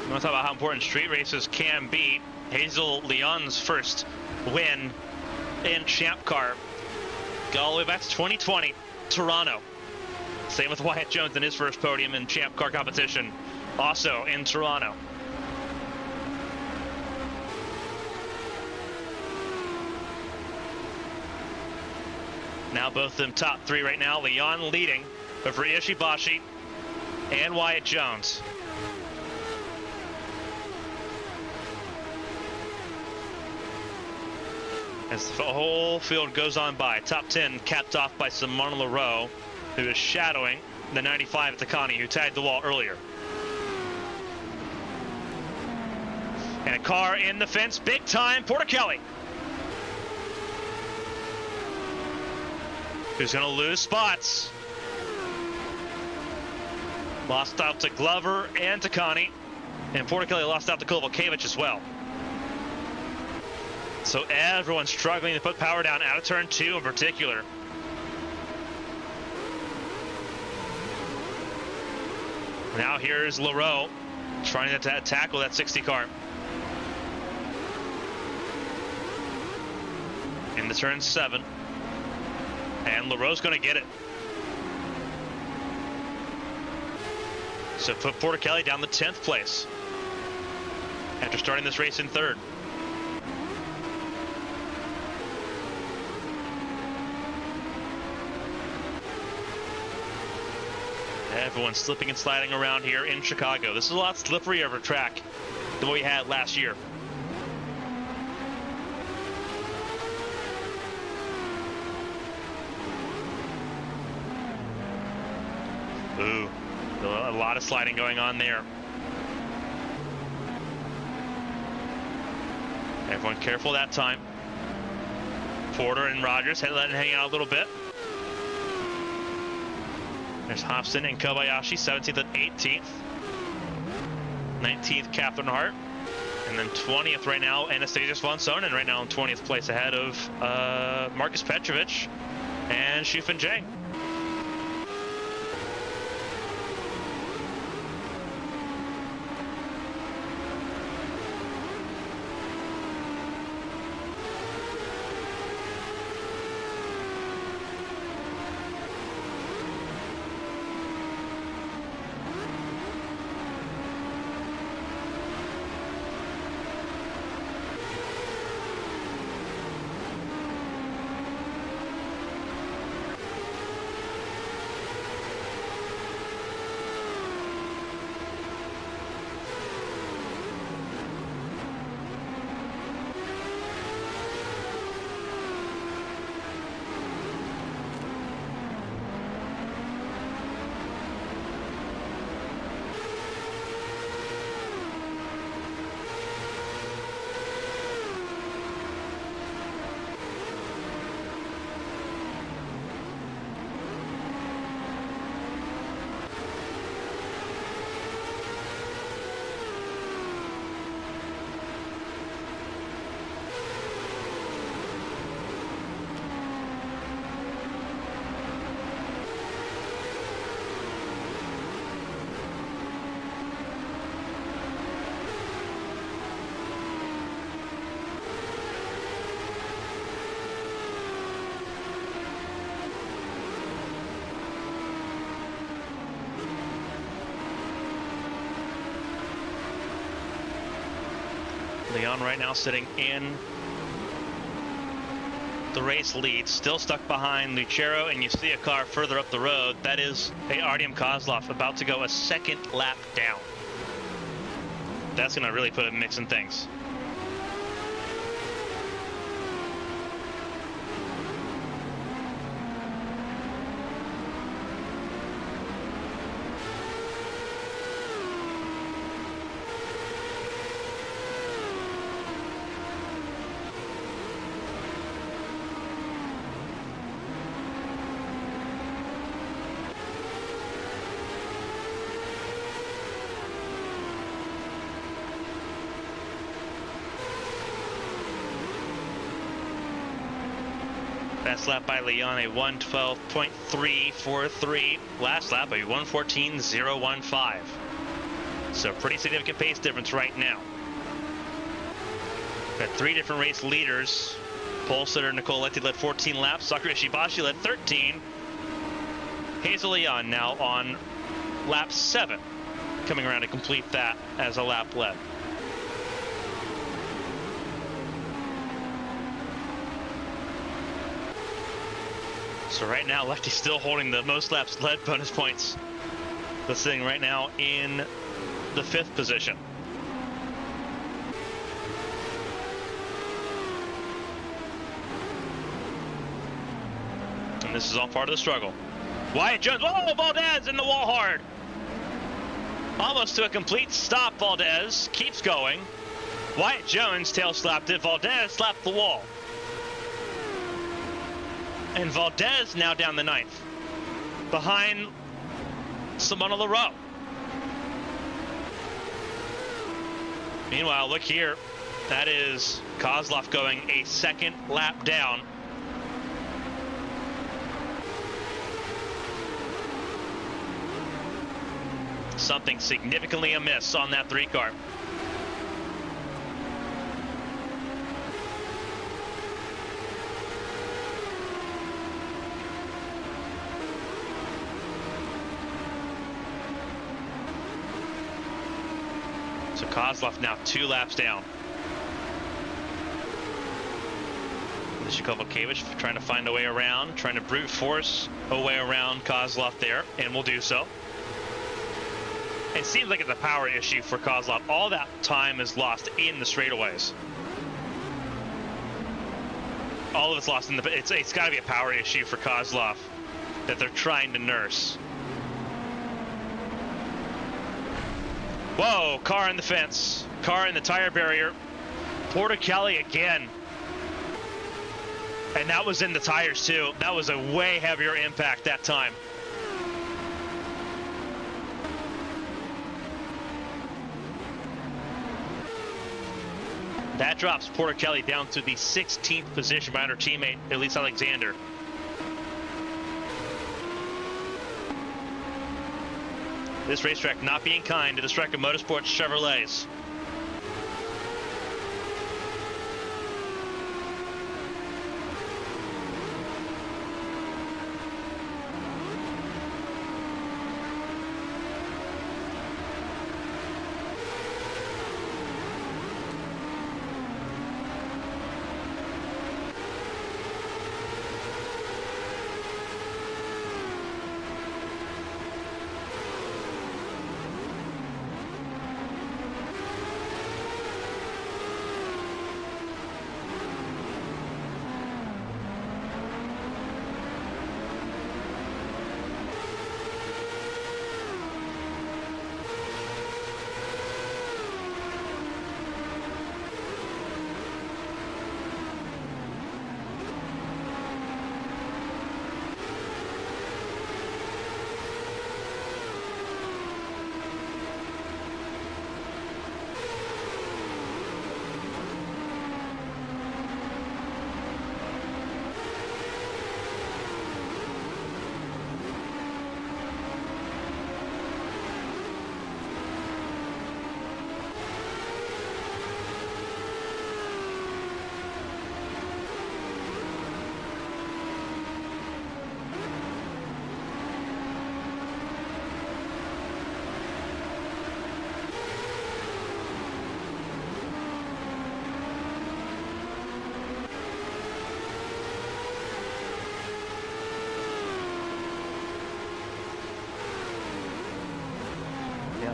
I want to talk about how important street races can be. Hazel Leon's first win in Champ Car. Go all the way back to 2020, Toronto. Same with Wyatt Jones in his first podium in Champ Car competition, also in Toronto. Now both of them top three right now. Leon leading over Ishibashi and Wyatt Jones. As the whole field goes on by, top 10 capped off by Simona Leroux, who is shadowing the 95 at Takani, who tagged the wall earlier. And a car in the fence, big time, Porter Kelly. Who's gonna lose spots. Lost out to Glover and Takani, and Porter Kelly lost out to Kovalevich as well. So everyone's struggling to put power down out of turn two in particular. Now here's Leroux trying to tackle that 60 car. In the turn 7. And Leroux's going to get it. So put Porter Kelly down the 10th place after starting this race in 3rd. Everyone's slipping and sliding around here in Chicago. This is a lot slipperier of a track than what we had last year. Ooh, a lot of sliding going on there. Everyone careful that time. Porter and Rogers letting it hang out a little bit. There's Hobson and Kobayashi, 17th and 18th. 19th, Catherine Hart. And then 20th right now, Anastasius von Sonnen, right now in 20th place ahead of Marcus Petrovich and Shufin Zhang. Leon right now sitting in the race lead, still stuck behind Lucero, and you see a car further up the road. That is Artyom Kozlov about to go a second lap down. That's going to really put a mix in things. Best lap by Leon, a 1:12.343. Last lap, a 1:14.015. So pretty significant pace difference right now. Got 3 different race leaders. Pole sitter Nicoletti led 14 laps. Sakura Ishibashi led 13. Hazel Leon now on lap 7, coming around to complete that as a lap led. So right now, Lefty's still holding the most laps led bonus points. That's sitting right now in the 5th position. And this is all part of the struggle. Wyatt Jones, whoa, Valdez in the wall hard. Almost to a complete stop, Valdez keeps going. Wyatt Jones tail slapped it, Valdez slapped the wall. And Valdez now down the 9th, behind Simona Leroux. Meanwhile, look here, that is Kozlov going a second lap down. Something significantly amiss on that 3 car. So Kozlov now 2 laps down. Kovalkiewicz trying to find a way around, trying to brute force a way around Kozlov there, and will do so. It seems like it's a power issue for Kozlov. All that time is lost in the straightaways. All of it's lost in the. It's got to be a power issue for Kozlov that they're trying to nurse. Whoa, car in the fence, car in the tire barrier. Porticali again. And that was in the tires too. That was a way heavier impact that time. That drops Porticali down to the 16th position behind her teammate, Elise Alexander. This racetrack not being kind to the Striker Motorsports Chevrolets.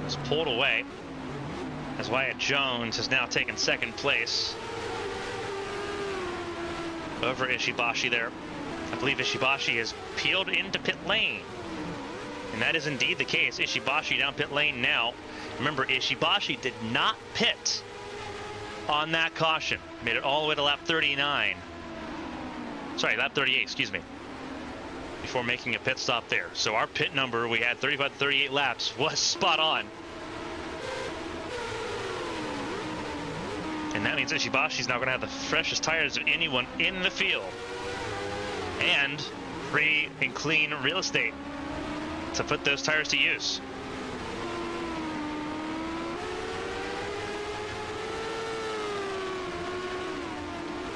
was pulled away as Wyatt Jones has now taken second place over Ishibashi there. I believe Ishibashi has peeled into pit lane. And that is indeed the case. Ishibashi down pit lane now. Remember, Ishibashi did not pit on that caution. Made it all the way to lap 39. Sorry, lap 38, excuse me. Before making a pit stop there. So our pit number, we had 35 to 38 laps, was spot on. And that means Ishibashi's now going to have the freshest tires of anyone in the field. And free and clean real estate to put those tires to use.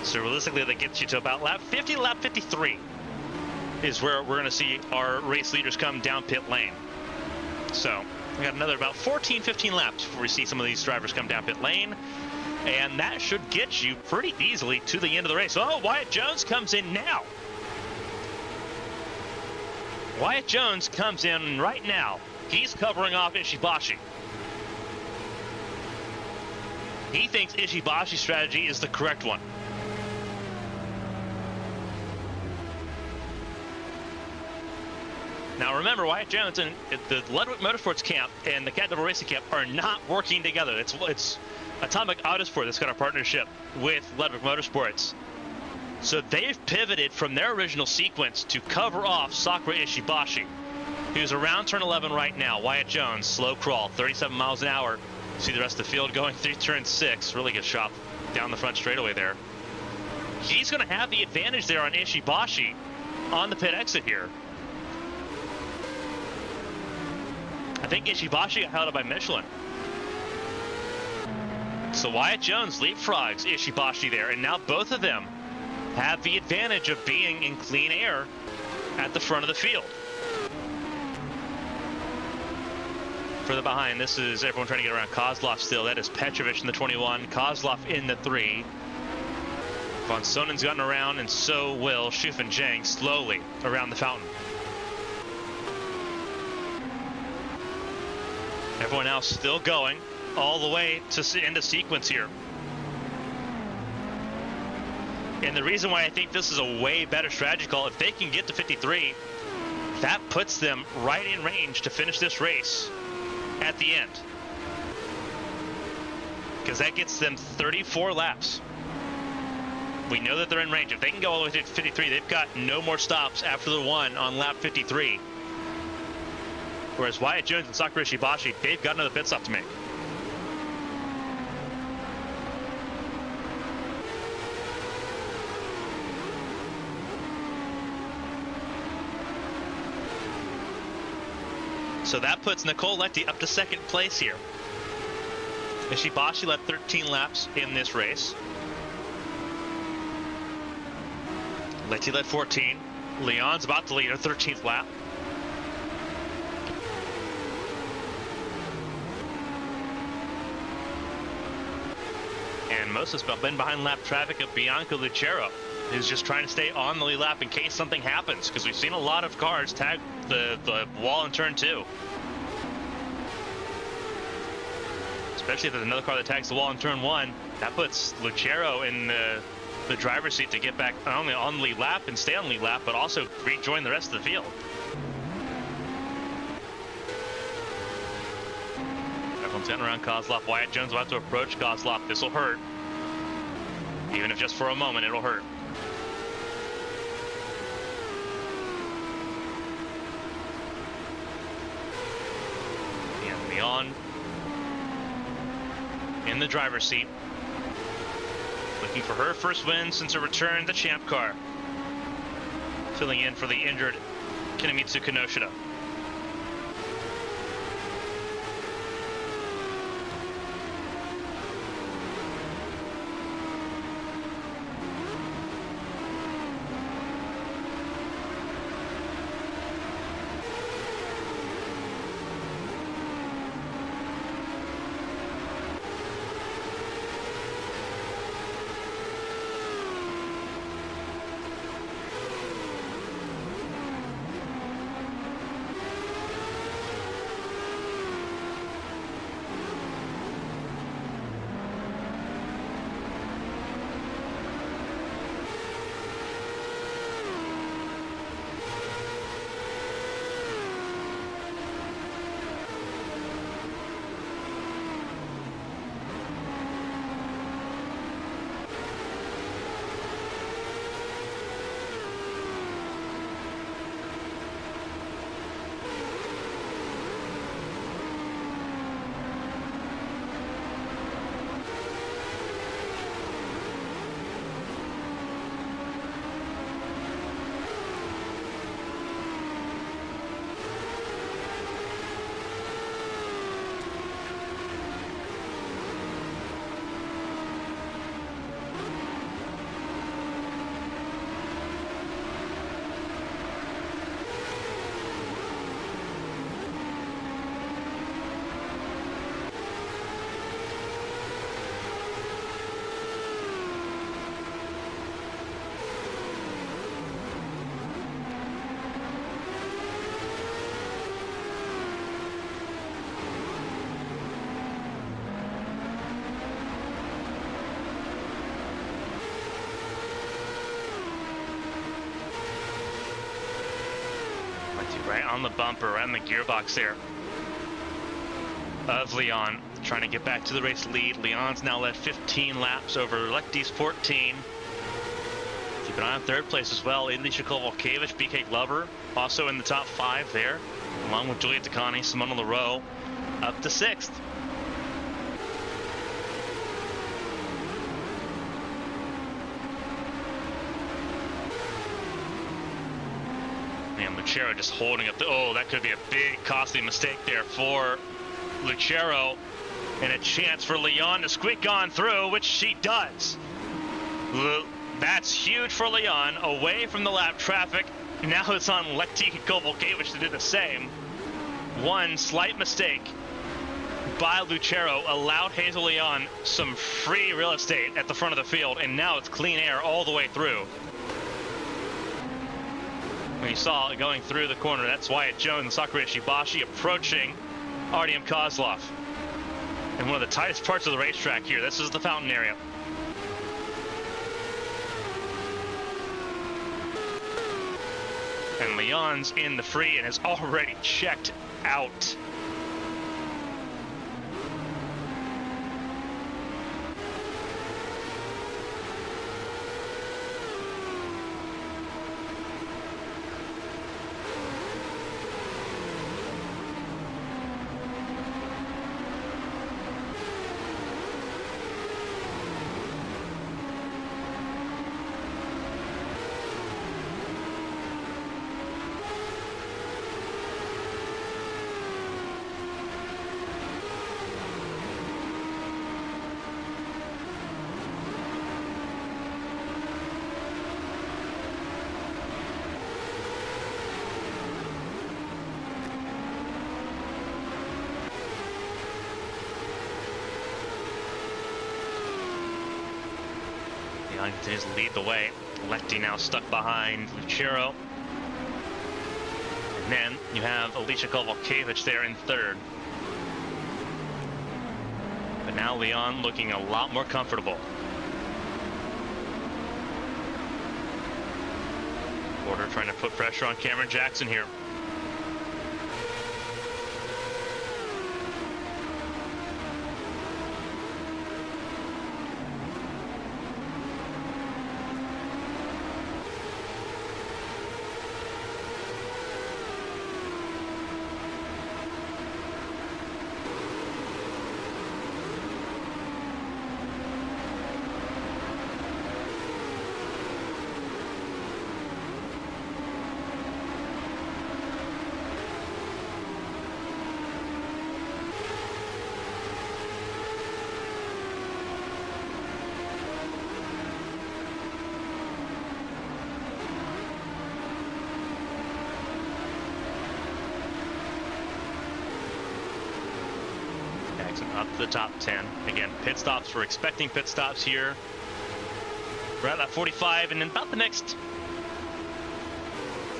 So realistically, that gets you to about lap 50 to lap 53 is where we're going to see our race leaders come down pit lane. So we got another about 14, 15 laps before we see some of these drivers come down pit lane. And that should get you pretty easily to the end of the race. Oh, Wyatt Jones comes in now. Wyatt Jones comes in right now. He's covering off Ishibashi. He thinks Ishibashi's strategy is the correct one. Now remember, Wyatt Jones and the Ludwig Motorsports camp and the Cat Double Racing camp are not working together. It's Atomic Autosport that's got a partnership with Ludwig Motorsports. So they've pivoted from their original sequence to cover off Sakura Ishibashi, who's around turn 11 right now. Wyatt Jones, slow crawl, 37 miles an hour. See the rest of the field going through turn 6. Really good shot down the front straightaway there. He's going to have the advantage there on Ishibashi on the pit exit here. I think Ishibashi got held up by Michelin. So Wyatt Jones leapfrogs Ishibashi there, and now both of them have the advantage of being in clean air at the front of the field. Further behind, this is everyone trying to get around Kozlov still. That is Petrovic in the 21, Kozlov in the 3. Von Sonen's gotten around, and so will Shufin Zhang slowly around the fountain. Everyone else still going all the way to end of sequence here. And the reason why I think this is a way better strategy call, if they can get to 53, that puts them right in range to finish this race at the end. Because that gets them 34 laps. We know that they're in range. If they can go all the way to 53, they've got no more stops after the one on lap 53. Whereas Wyatt Jones and Sakura Ishibashi, they've got another pit stop to make. So that puts Nicole Letty up to second place here. Ishibashi led 13 laps in this race. Letty led 14. Leon's about to lead her 13th lap. And most has been behind lap traffic of Bianca Lucero, who's just trying to stay on the lead lap in case something happens, because we've seen a lot of cars tag the wall in turn 2. Especially if there's another car that tags the wall in turn 1, that puts Lucero in the driver's seat to get back not only on the lead lap and stay on the lead lap, but also rejoin the rest of the field. Everyone's getting around Kozlov. Wyatt Jones about to approach Kozlov. This will hurt. Even if just for a moment, it'll hurt. And Leon in the driver's seat, looking for her first win since her return to the Champ Car. Filling in for the injured Kinemitsu Kinoshita. Right on the bumper, right on the gearbox there of Leon, trying to get back to the race lead. Leon's now led 15 laps over Lecty's 14. Keep an eye on third place as well. Alicia Kovalkiewicz, BK Glover, also in the top 5 there, along with Julia Takani, Simona Leroux, up to 6th. And Lucero just holding up the, oh, that could be a big costly mistake there for Lucero, and a chance for Leon to squeak on through, which she does. That's huge for Leon, away from the lap traffic. Now it's on Lecty Kovalkiewicz to do the same. One slight mistake by Lucero allowed Hazel Leon some free real estate at the front of the field, and now it's clean air all the way through. When you saw it going through the corner, that's Wyatt Jones and Sakura Ishibashi approaching Artyom Kozlov. And one of the tightest parts of the racetrack here. This is the fountain area. And Leon's in the free and has already checked out. Leon continues to lead the way. Lecty now stuck behind Lucero. And then you have Alicia Kovalkiewicz there in third. But now Leon looking a lot more comfortable. Porter trying to put pressure on Cameron Jackson here. Up to the top 10. Again, pit stops, we're expecting pit stops here. We're at that 45, and in about the next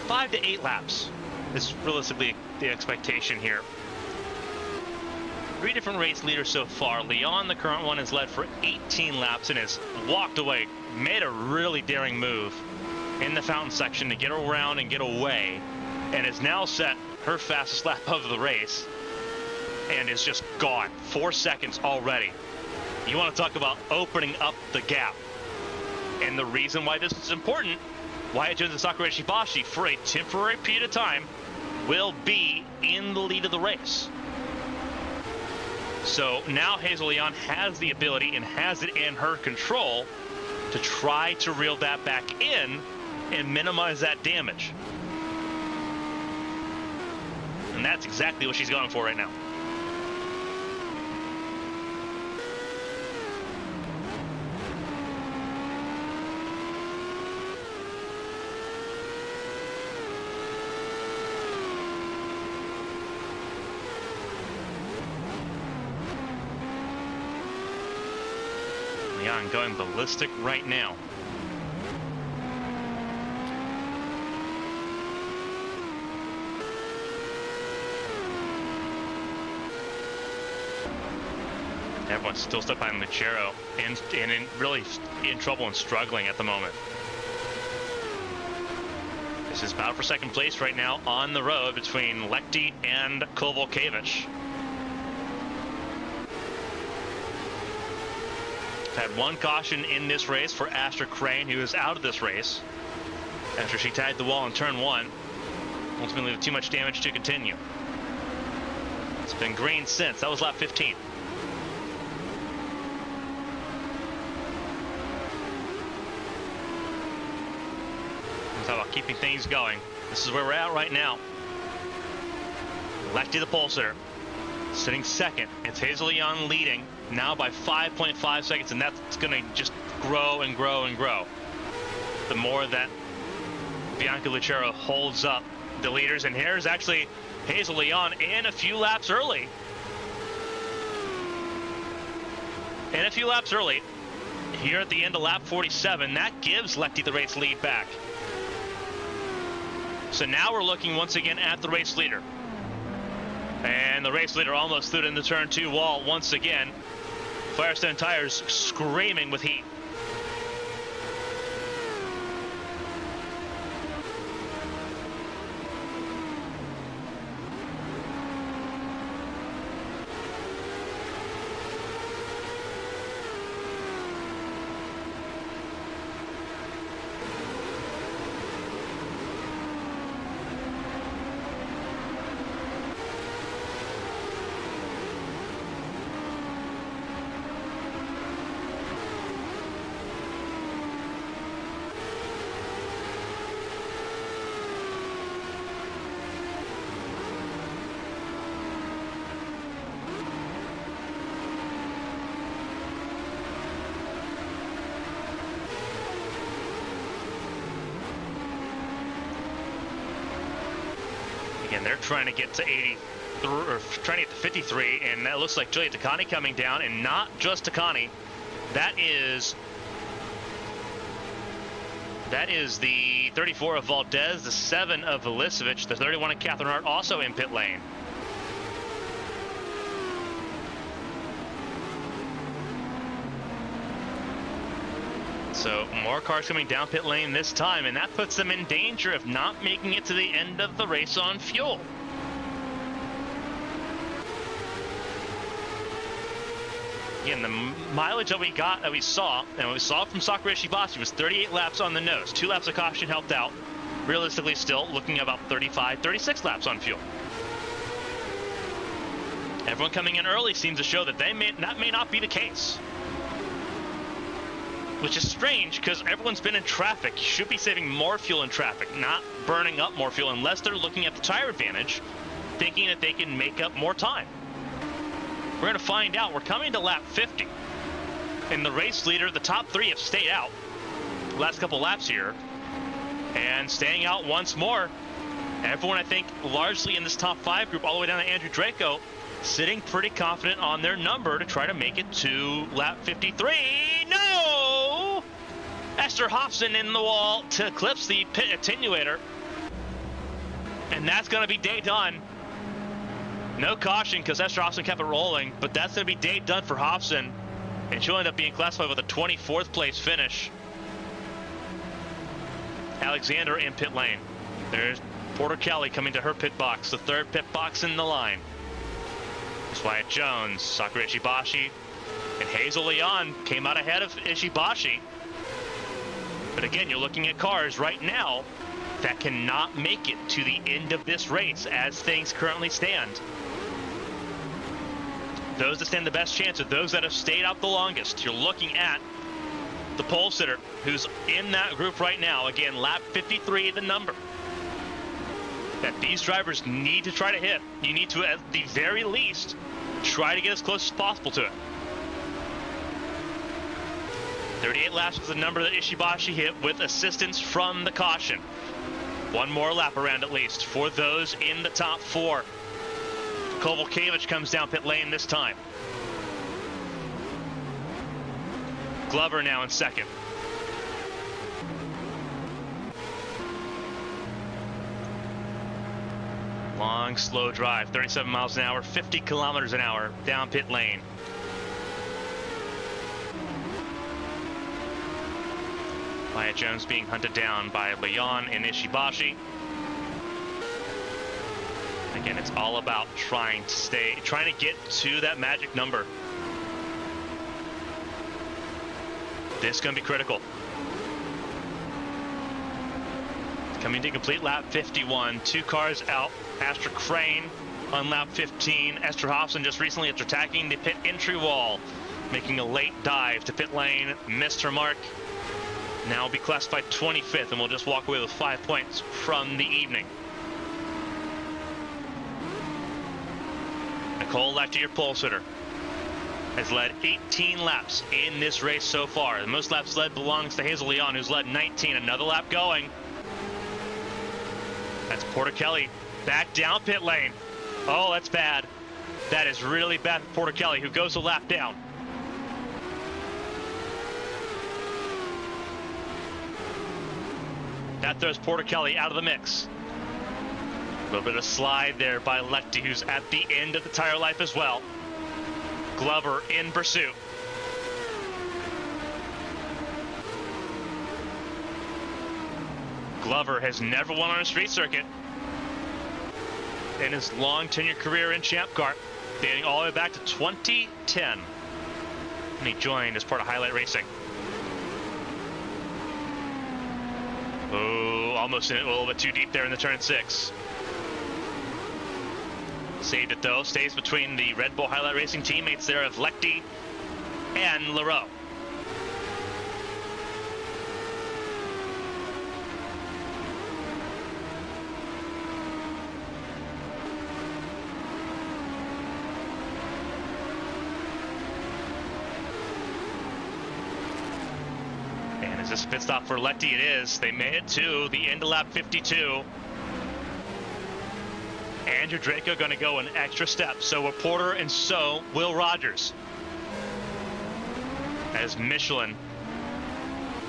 5 to 8 laps is realistically the expectation here. 3 different race leaders so far. Leon, the current one, has led for 18 laps and has walked away, made a really daring move in the fountain section to get around and get away, and has now set her fastest lap of the race. And is just gone. 4 seconds already. You want to talk about opening up the gap. And the reason why this is important, Wyatt Jones and Sakura Ishibashi, for a temporary period of time, will be in the lead of the race. So now Hazel Leon has the ability and has it in her control to try to reel that back in and minimize that damage. And that's exactly what she's going for right now. Leon going ballistic right now. Everyone's still stuck behind Lucero and really in trouble and struggling at the moment. This is battle for second place right now on the road between Lechty and Kovalkiewicz. Had one caution in this race for Asher Crane, who is out of this race after she tagged the wall in turn 1. Ultimately with too much damage to continue. It's been green since. That was lap 15. Let's talk about keeping things going. This is where we're at right now. Lechty the pole sitter, sitting second. It's Hazel Young leading now by 5.5 seconds, and that's going to just grow and grow and grow. The more that Bianca Lucero holds up the leaders, and here's actually Hazel Leon in a few laps early. Here at the end of lap 47, that gives Lechty the race lead back. So now we're looking once again at the race leader. And the race leader almost threw it in the turn 2 wall once again. Firestone Tires screaming with heat. Again, they're trying to get to 80, or trying to get to 53, and that looks like Julia Takani coming down, and not just Takani. That is the 34 of Valdez, the 7 of Vilicevic, the 31 of Catherine Hart also in pit lane. So more cars coming down pit lane this time, and that puts them in danger of not making it to the end of the race on fuel. Again, the mileage that we saw from Sakura Ishibashi was 38 laps on the nose. 2 laps of caution helped out. Realistically, still looking at about 35, 36 laps on fuel. Everyone coming in early seems to show that that may not be the case. Which is strange, because everyone's been in traffic. You should be saving more fuel in traffic, not burning up more fuel, unless they're looking at the tire advantage, thinking that they can make up more time. We're going to find out. We're coming to lap 50. And the race leader, the top 3 have stayed out the last couple laps here. And staying out once more. Everyone, I think, largely in this top 5 group, all the way down to Andrew Draco, sitting pretty confident on their number to try to make it to lap 53. No! Esther Hobson in the wall to clips the pit attenuator. And that's going to be day done. No caution because Esther Hobson kept it rolling, but that's going to be day done for Hobson. And she'll end up being classified with a 24th place finish. Alexander in pit lane. There's Porter Kelly coming to her pit box, the 3rd pit box in the line. It's Wyatt Jones, Sakura Ishibashi, and Hazel Leon came out ahead of Ishibashi. But again, you're looking at cars right now that cannot make it to the end of this race as things currently stand. Those that stand the best chance are those that have stayed out the longest. You're looking at the pole sitter who's in that group right now. Again, lap 53, the number that these drivers need to try to hit. You need to, at the very least, try to get as close as possible to it. 38 laps was the number that Ishibashi hit with assistance from the caution. One more lap around at least for those in the top 4. Kovalkiewicz comes down pit lane this time. Glover now in 2nd. Long, slow drive, 37 miles an hour, 50 kilometers an hour down pit lane. Wyatt Jones being hunted down by Leon and Ishibashi. Again, it's all about trying to get to that magic number. This is going to be critical. Coming to complete lap 51, 2 cars out. Astra Crane on lap 15. Esther Hobson just recently after attacking the pit entry wall, making a late dive to pit lane, missed her mark. Now will be classified 25th and will just walk away with 5 points from the evening. Nicole Lecter, your pole sitter, has led 18 laps in this race so far. The most laps led belongs to Hazel Leon, who's led 19. Another lap going. That's Porter Kelly back down pit lane. Oh, that's bad. That is really bad for Porter Kelly, who goes a lap down. That throws Porter Kelly out of the mix. A little bit of slide there by Lecty, who's at the end of the tire life as well. Glover in pursuit. Glover has never won on a street circuit in his long tenured career in Champ Car, dating all the way back to 2010. And he joined as part of Highlight Racing. Oh, almost in it, a little bit too deep there in the turn 6. Saved it though, stays between the Red Bull Highlight Racing teammates there of Lecty and Leroux. And is this a pit stop for Lecty? It is. They made it to the end of lap 52. Andrew Draco going to go an extra step. So will Porter, and so will Rogers. As Michelin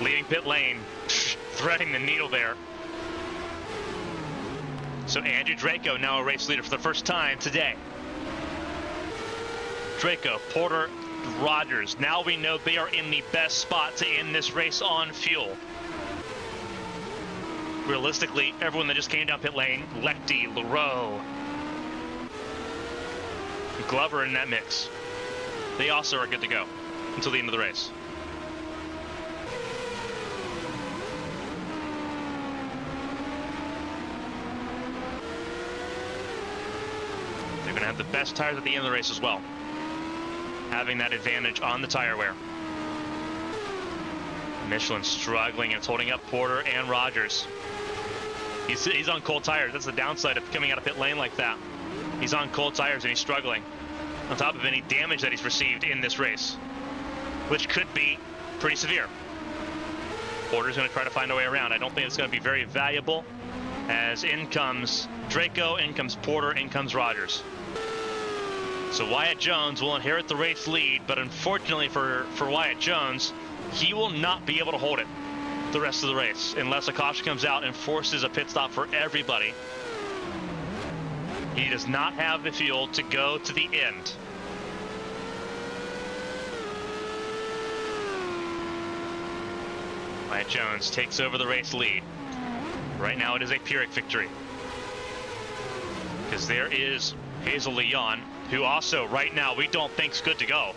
leading pit lane, threading the needle there. So Andrew Draco now a race leader for the first time today. Draco, Porter, Rogers. Now we know they are in the best spot to end this race on fuel. Realistically, everyone that just came down pit lane, Lecty, Leroux, Glover in that mix, they also are good to go until the end of the race. They're going to have the best tires at the end of the race as well, having that advantage on the tire wear. Michelin struggling, and it's holding up Porter and Rogers. He's on cold tires. That's the downside of coming out of pit lane like that. He's on cold tires and he's struggling, on top of any damage that he's received in this race, which could be pretty severe. Porter's going to try to find a way around. I don't think it's going to be very valuable, as in comes Draco, in comes Porter, in comes Rogers. So Wyatt Jones will inherit the race lead, but unfortunately for Wyatt Jones, he will not be able to hold it the rest of the race unless a caution comes out and forces a pit stop for everybody. He does not have the fuel to go to the end. Wyatt Jones takes over the race lead. Right now it is a Pyrrhic victory, because there is Hazel Leon, who also right now we don't think is good to go.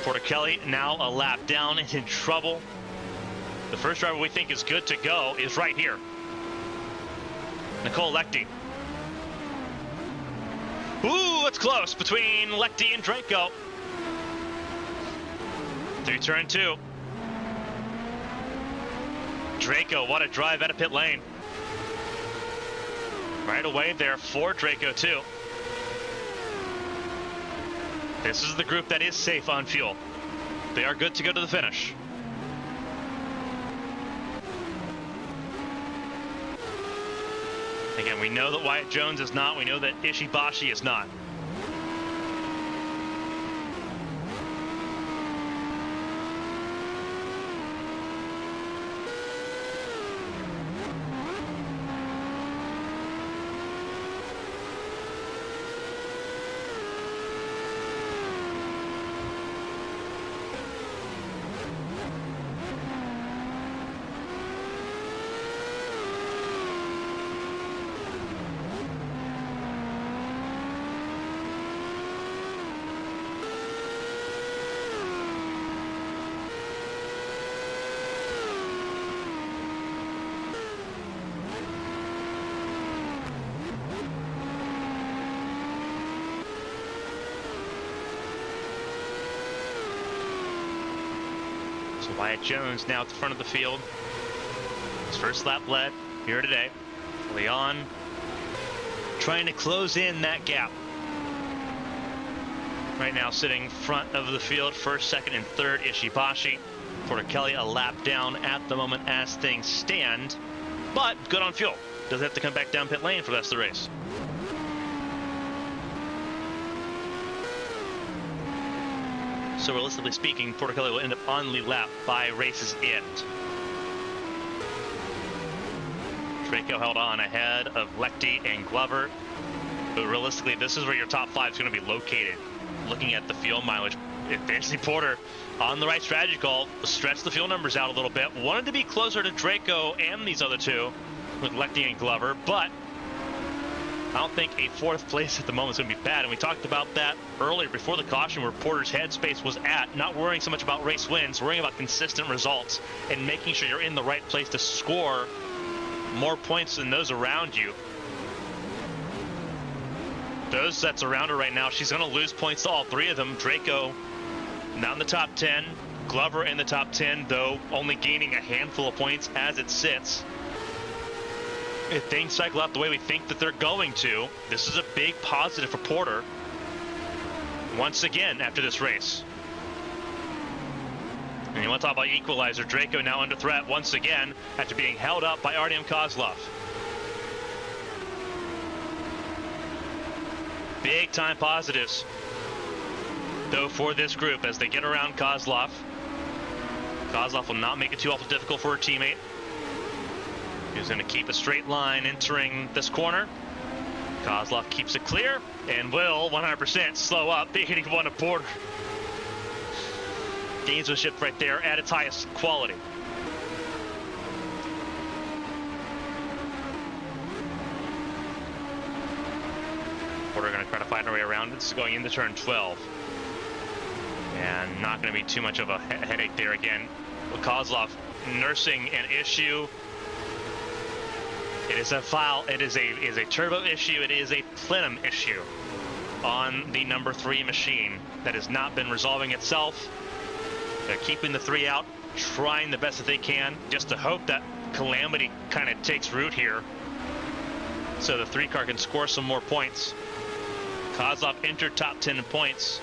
Porter Kelly now a lap down and in trouble. The first driver we think is good to go is right here, Nicole Lecty. Ooh, it's close between Lecty and Draco. Through turn 2. Draco, what a drive out of pit lane. Right away there for Draco too. This is the group that is safe on fuel. They are good to go to the finish. Again, we know that Wyatt Jones is not. We know that Ishibashi is not. So Wyatt Jones now at the front of the field. His first lap led here today. Leon trying to close in that gap. Right now sitting front of the field, first, second, and third, Ishibashi. Porter Kelly a lap down at the moment as things stand, but good on fuel. Doesn't have to come back down pit lane for the rest of the race. So realistically speaking, Porter Kelly will end up on the lap by race's end. Draco held on ahead of Lechty and Glover, but realistically, this is where your top 5 is going to be located. Looking at the fuel mileage, Anthony Porter on the right strategy call, stretched the fuel numbers out a little bit, wanted to be closer to Draco and these other two with Lechty and Glover, but I don't think a 4th place at the moment is going to be bad. And we talked about that earlier before the caution, where Porter's headspace was at, not worrying so much about race wins, worrying about consistent results and making sure you're in the right place to score more points than those around you. Those that's around her right now, she's going to lose points to all 3 of them. Draco not in the top 10, Glover in the top 10, though only gaining a handful of points as it sits. If things cycle out the way we think that they're going to, this is a big positive for Porter once again after this race. And you want to talk about equalizer, Draco now under threat once again after being held up by Artyom Kozlov. Big time positives, though, for this group as they get around Kozlov. Kozlov will not make it too awful difficult for her teammate. He's going to keep a straight line entering this corner. Kozlov keeps it clear and will 100% slow up the 81 of Porter. Gamesmanship right there at its highest quality. Porter going to try to find her way around. This is going into turn 12. And not going to be too much of a headache there again. Kozlov nursing an issue. It is a foul. It is a turbo issue. It is a plenum issue on the number 3 machine that has not been resolving itself. They're keeping the 3 out, trying the best that they can, just to hope that calamity kind of takes root here, so the 3 car can score some more points. Kozlov entered top 10 in points,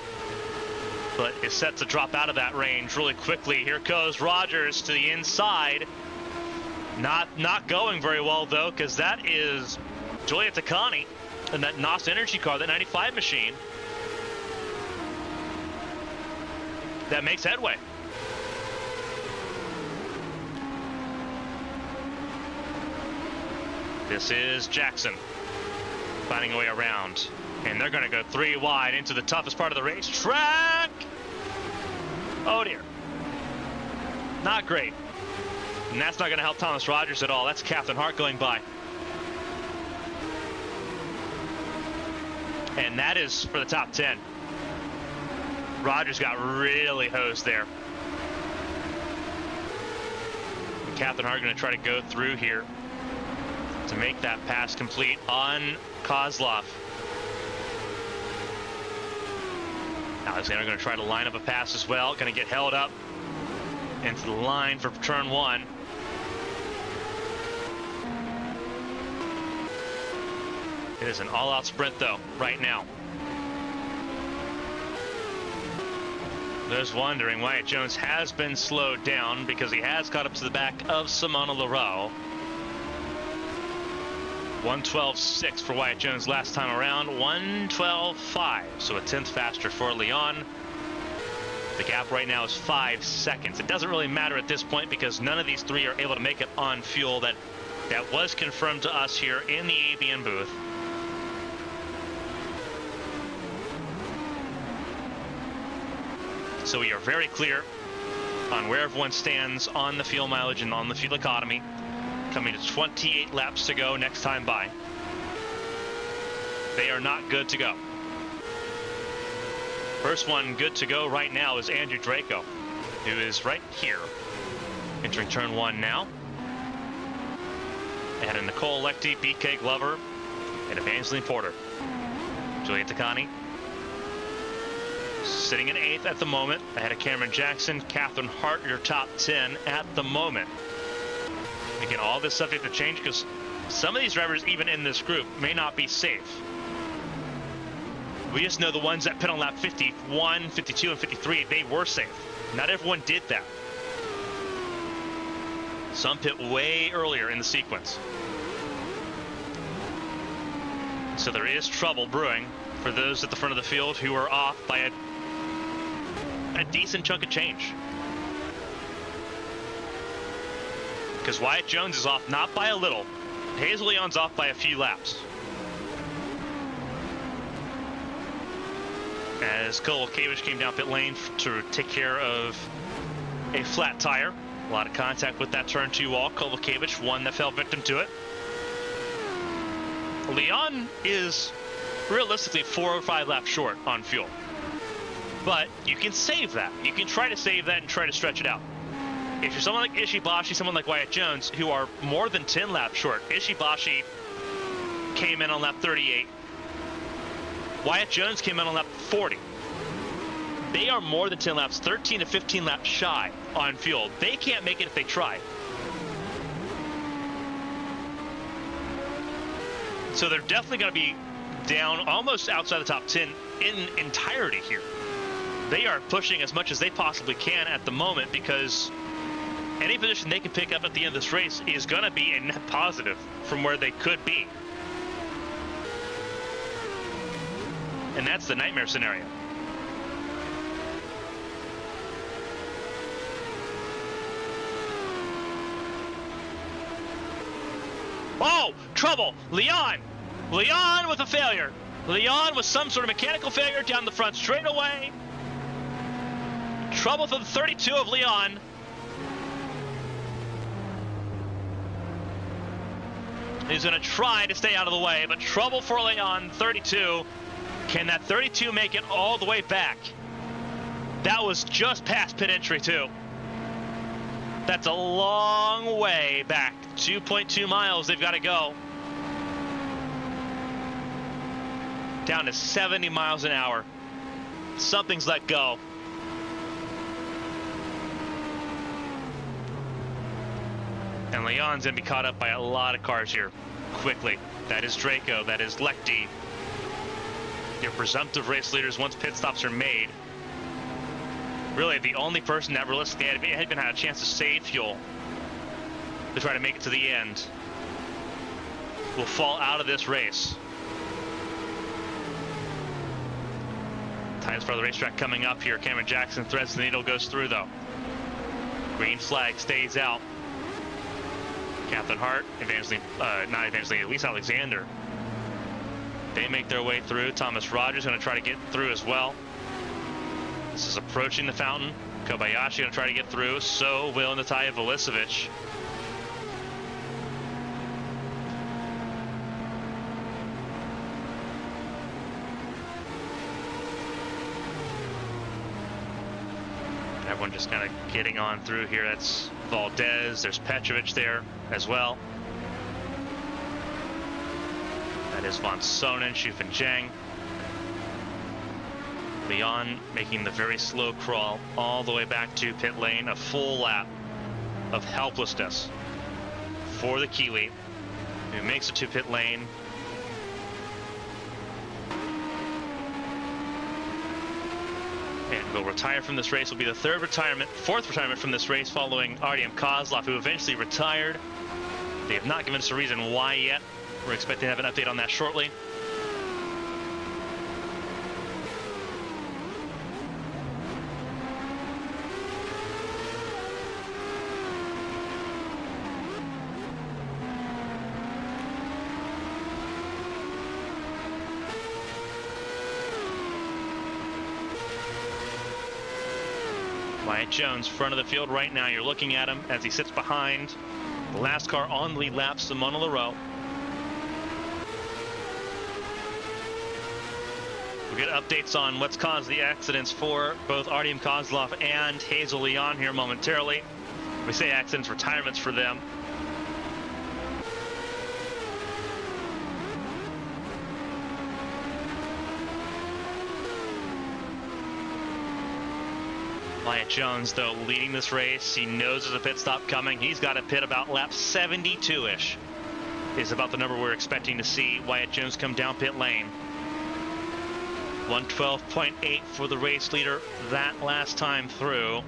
but is set to drop out of that range really quickly. Here goes Rogers to the inside. Not going very well, though, because that is Julia Takani and that NOS Energy car, that 95 machine, that makes headway. This is Jackson finding a way around, and they're going to go 3 wide into the toughest part of the racetrack. Oh dear, not great. And that's not going to help Thomas Rogers at all. That's Catherine Hart going by. And that is for the top 10. Rogers got really hosed there. And Catherine Hart going to try to go through here to make that pass complete on Kozlov. Alexander going to try to line up a pass as well. Going to get held up into the line for turn 1. It is an all-out sprint, though, right now. There's wondering why Jones has been slowed down, because he has caught up to the back of Simona Leroux. 1:12.6 for Wyatt Jones last time around, 1:12.5, so a 10th faster for Leon. The gap right now is 5 seconds. It doesn't really matter at this point because none of these 3 are able to make it on fuel. That was confirmed to us here in the ABN booth. So we are very clear on where everyone stands on the fuel mileage and on the fuel economy. Coming to 28 laps to go next time by. They are not good to go. First one good to go right now is Andrew Draco, who is right here, entering turn 1 now. Ahead of Nicole Lechty, BK Glover, and Evangeline Porter. Julia Takani Sitting in 8th at the moment, ahead of Cameron Jackson, Catherine Hart, your top 10 at the moment. Again, all this subject to change because some of these drivers, even in this group, may not be safe. We just know the ones that pit on lap 51, 52, and 53, they were safe. Not everyone did that. Some pit way earlier in the sequence. So there is trouble brewing for those at the front of the field who are off by a decent chunk of change. Because Wyatt Jones is off not by a little. Hazel Leon's off by a few laps. As Kovalkiewicz came down pit lane to take care of a flat tire. A lot of contact with that turn 2 wall. Kovalkiewicz, one that fell victim to it. Leon is realistically 4 or 5 laps short on fuel. But you can save that. You can try to save that and try to stretch it out. If you're someone like Ishibashi, someone like Wyatt Jones, who are more than 10 laps short. Ishibashi came in on lap 38. Wyatt Jones came in on lap 40. They are more than 10 laps, 13 to 15 laps shy on fuel. They can't make it if they try. So they're definitely going to be down almost outside the top 10 in entirety here. They are pushing as much as they possibly can at the moment because any position they can pick up at the end of this race is going to be a net positive from where they could be. And that's the nightmare scenario. Oh, trouble. Leon with a failure. Leon with some sort of mechanical failure down the front straightaway. Trouble for the 32 of Leon. He's going to try to stay out of the way, but trouble for Leon, 32. Can that 32 make it all the way back? That was just past pit entry, too. That's a long way back. 2.2 miles they've got to go. Down to 70 miles an hour. Something's let go. And Leon's going to be caught up by a lot of cars here quickly. That is Draco. That is Lecty. Your presumptive race leaders once pit stops are made. Really, the only person that realistically had a chance to save fuel to try to make it to the end will fall out of this race. Times for the racetrack coming up here. Cameron Jackson threads the needle, goes through though. Green flag stays out. Catherine Hart, not Evangeline, Elise Alexander. They make their way through. Thomas Rogers going to try to get through as well. This is approaching the fountain. Kobayashi going to try to get through. So will Natalia Velicevic. Everyone just kind of getting on through here. That's Valdez. There's Petrovic there as well. That is Von Sonnen, Shufan Zhang. Leon making the very slow crawl all the way back to pit lane. A full lap of helplessness for the Kiwi, who makes it to pit lane. And will retire from this race. Will be the fourth retirement from this race following Artyom Kozlov, who eventually retired. They have not given us a reason why yet. We're expecting to have an update on that shortly. Wyatt Jones, front of the field right now. You're looking at him as he sits behind the last car on the lead lap, Simona Leroux. We'll get updates on what's caused the accidents for both Artyom Kozlov and Hazel Leon here momentarily. We say accidents, retirements for them. Wyatt Jones, though, leading this race. He knows there's a pit stop coming. He's got a pit about lap 72-ish. Is about the number we're expecting to see Wyatt Jones come down pit lane. 112.8 for the race leader that last time through.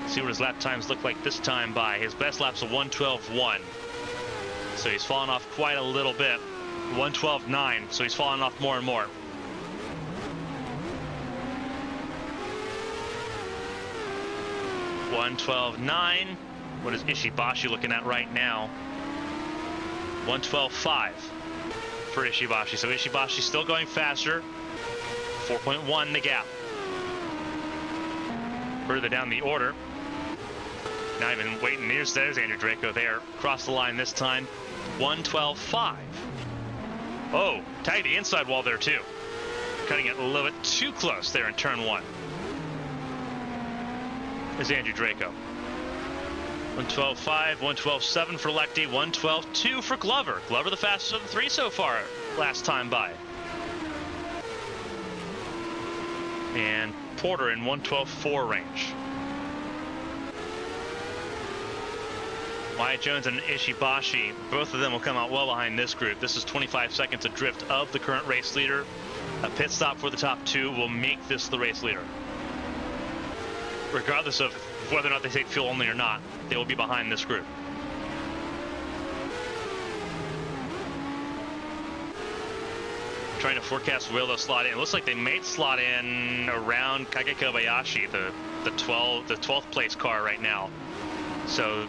See what his lap times look like this time by. His best lap's a 112.1. So he's fallen off quite a little bit. 112.9, so he's fallen off more and more. $112.9. What is Ishibashi looking at right now? 112.5 for Ishibashi. So Ishibashi's still going faster. 4.1 the gap. Further down the order. Not even waiting. There's Andrew Draco there. Across the line this time. 112.5. Oh, tight the inside wall there too. Cutting it a little bit too close there in turn 1. Is Andrew Draco. 112.5, 112.7 for Lecty, 112.2 for Glover. Glover the fastest of the 3 so far last time by. And Porter in 112.4 range. Wyatt Jones and Ishibashi, both of them will come out well behind this group. This is 25 seconds adrift of the current race leader. A pit stop for the top 2 will make this the race leader. Regardless of whether or not they take fuel only or not, they will be behind this group. Trying to forecast where they'll slot in. It looks like they may slot in around Kage Kobayashi, the 12th place car right now. So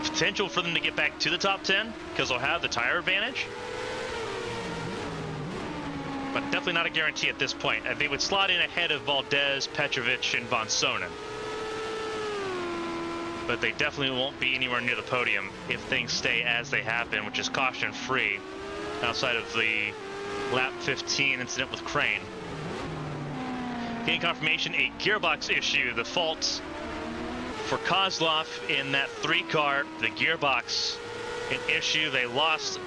potential for them to get back to the top 10 because they'll have the tire advantage. But definitely not a guarantee at this point. They would slot in ahead of Valdez, Petrovic, and Von Sonen. But they definitely won't be anywhere near the podium if things stay as they have been, which is caution-free, outside of the lap 15 incident with Crane. Getting confirmation, a gearbox issue. The fault for Kozlov in that 3 car, the gearbox, an issue. They lost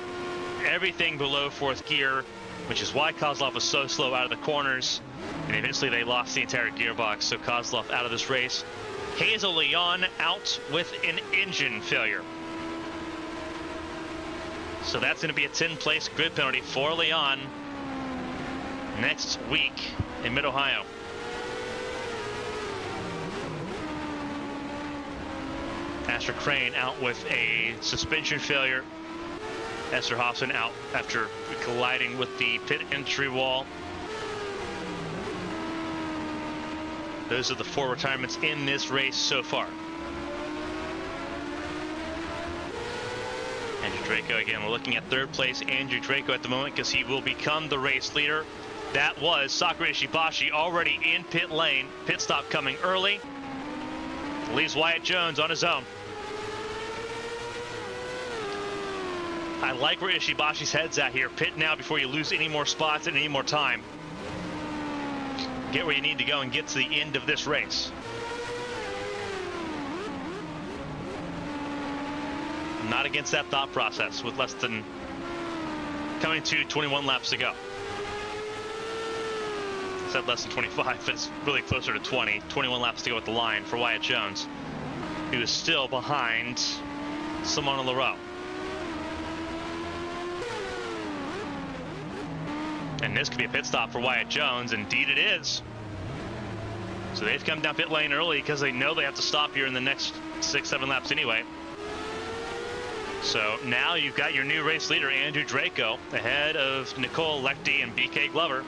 everything below 4th gear, which is why Kozlov was so slow out of the corners, and eventually they lost the entire gearbox, so Kozlov out of this race. Hazel Leon out with an engine failure. So that's going to be a 10-place grid penalty for Leon next week in Mid-Ohio. Asher Crane out with a suspension failure. Esther Hoffson out after colliding with the pit entry wall. Those are the 4 retirements in this race so far. Andrew Draco, again, we're looking at 3rd place Andrew Draco at the moment because he will become the race leader. That was Sakura Ishibashi already in pit lane. Pit stop coming early. Leaves Wyatt Jones on his own. I like where Ishibashi's head's at here. Pit now before you lose any more spots and any more time. Get where you need to go and get to the end of this race. I'm not against that thought process with less than coming to 21 laps to go. I said less than 25, but it's really closer to 20. 21 laps to go at the line for Wyatt Jones, who is still behind Simona Leroux. And this could be a pit stop for Wyatt Jones. Indeed it is. So they've come down pit lane early because they know they have to stop here in the next 6-7 laps anyway. So now you've got your new race leader, Andrew Draco, ahead of Nicole Lecty and BK Glover.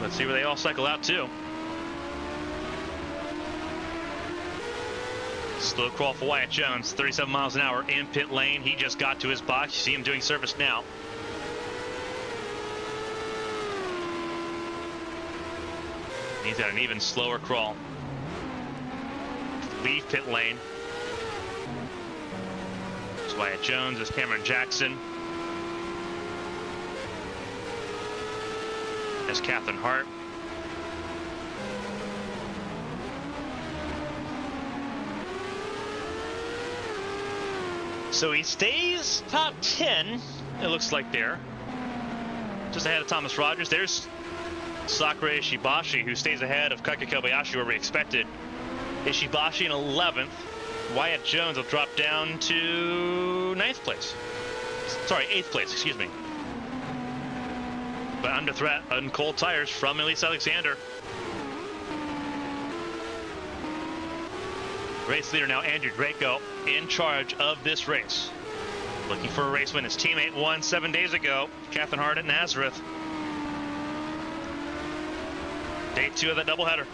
Let's see where they all cycle out to. Slow crawl for Wyatt Jones, 37 miles an hour in pit lane. He just got to his box. You see him doing service now. He's got an even slower crawl. Leave pit lane. There's Wyatt Jones, there's Cameron Jackson. There's Catherine Hart. So he stays top 10, it looks like there. Just ahead of Thomas Rogers. There's Sakura Ishibashi, who stays ahead of Kaika Kobayashi where we expected. Ishibashi in 11th. Wyatt Jones will drop down to 9th place. Sorry, 8th place, excuse me. But under threat on cold tires from Elise Alexander. Race leader now, Andrew Draco, in charge of this race. Looking for a race win. His teammate won 7 days ago, Catherine Hart at Nazareth. Day 2 of that doubleheader.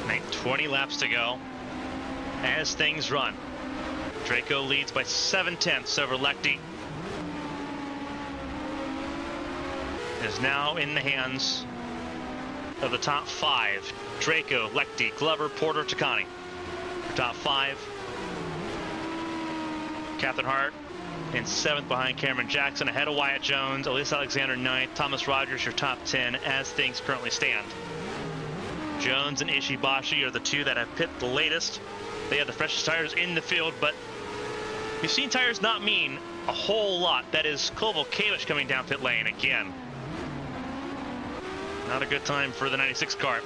Night 20 laps to go as things run. Draco leads by 7/10 over Lecty. Is now in the hands of the top 5. Draco, Lecty, Glover, Porter, Takani. Top 5. Catherine Hart in 7th behind Cameron Jackson, ahead of Wyatt Jones, Elise Alexander 9th, Thomas Rogers your top 10 as things currently stand. Jones and Ishibashi are the two that have pit the latest. They have the freshest tires in the field, but we've seen tires not mean a whole lot. That is Koval Kavish coming down pit lane again. Not a good time for the 96 car,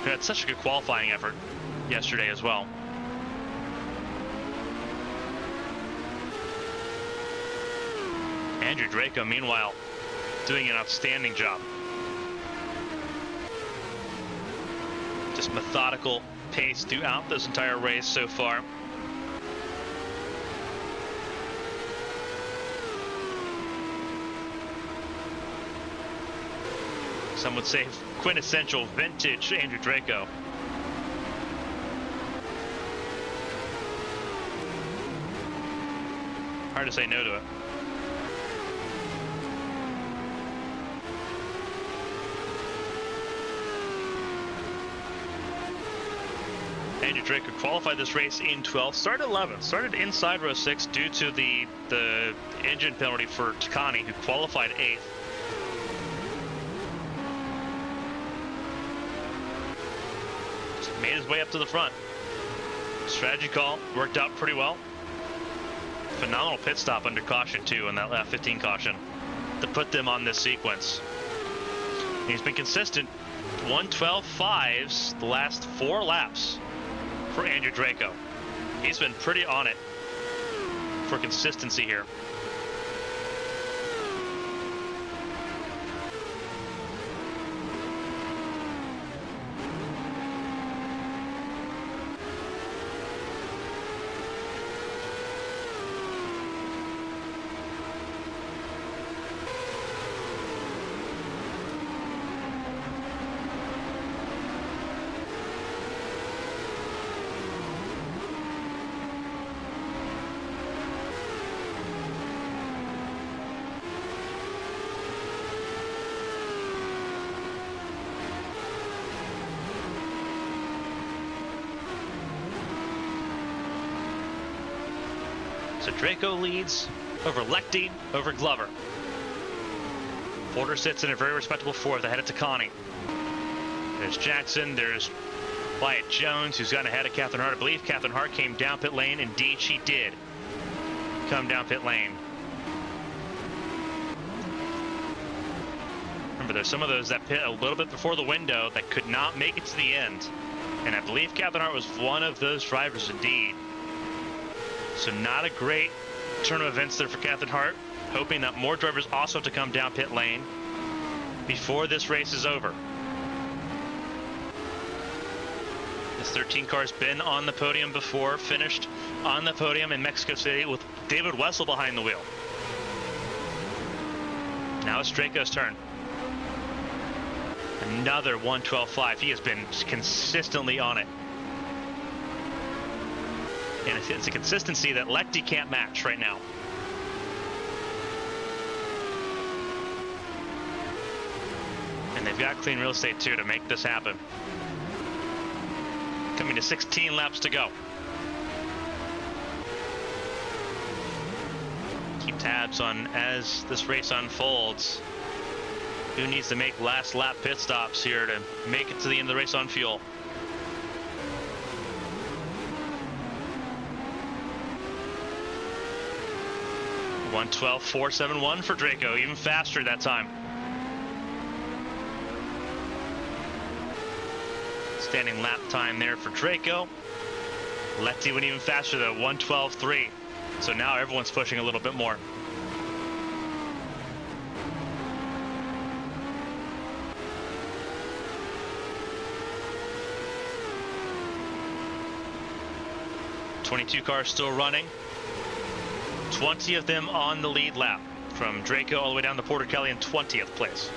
who had such a good qualifying effort yesterday as well. Andrew Draco, meanwhile, doing an outstanding job. Just methodical pace throughout this entire race so far. Some would say quintessential vintage Andrew Draco. Hard to say no to it. Andrew Draco qualified this race in 12th, started 11th, started inside row 6 due to the engine penalty for Takani, who qualified 8th. Just made his way up to the front. Strategy call worked out pretty well. Phenomenal pit stop under caution too, in that lap 15 caution, to put them on this sequence. He's been consistent, 1:12.5s the last 4 laps. For Andrew Draco. He's been pretty on it for consistency here. So Draco leads over Lecty, over Glover. Porter sits in a very respectable 4th ahead of Takani. There's Jackson, there's Wyatt Jones, who's gotten ahead of Catherine Hart. I believe Catherine Hart came down pit lane. Indeed, she did come down pit lane. Remember, there's some of those that pit a little bit before the window that could not make it to the end. And I believe Catherine Hart was one of those drivers indeed. So not a great turn of events there for Catherine Hart, hoping that more drivers also have to come down pit lane before this race is over. This 13 car's been on the podium before, finished on the podium in Mexico City with David Wessel behind the wheel. Now it's Draco's turn. Another 1:12.5. He has been consistently on it. And it's a consistency that Lechty can't match right now. And they've got clean real estate too to make this happen. Coming to 16 laps to go. Keep tabs on as this race unfolds. Who needs to make last lap pit stops here to make it to the end of the race on fuel? (1:12.471) for Draco, even faster that time. Standing lap time there for Draco. Lechty went even faster though, 1:12.3. So now everyone's pushing a little bit more. (22 cars still running. 20 of them on the lead lap, from Draco all the way down to Porter Kelly in 20th place.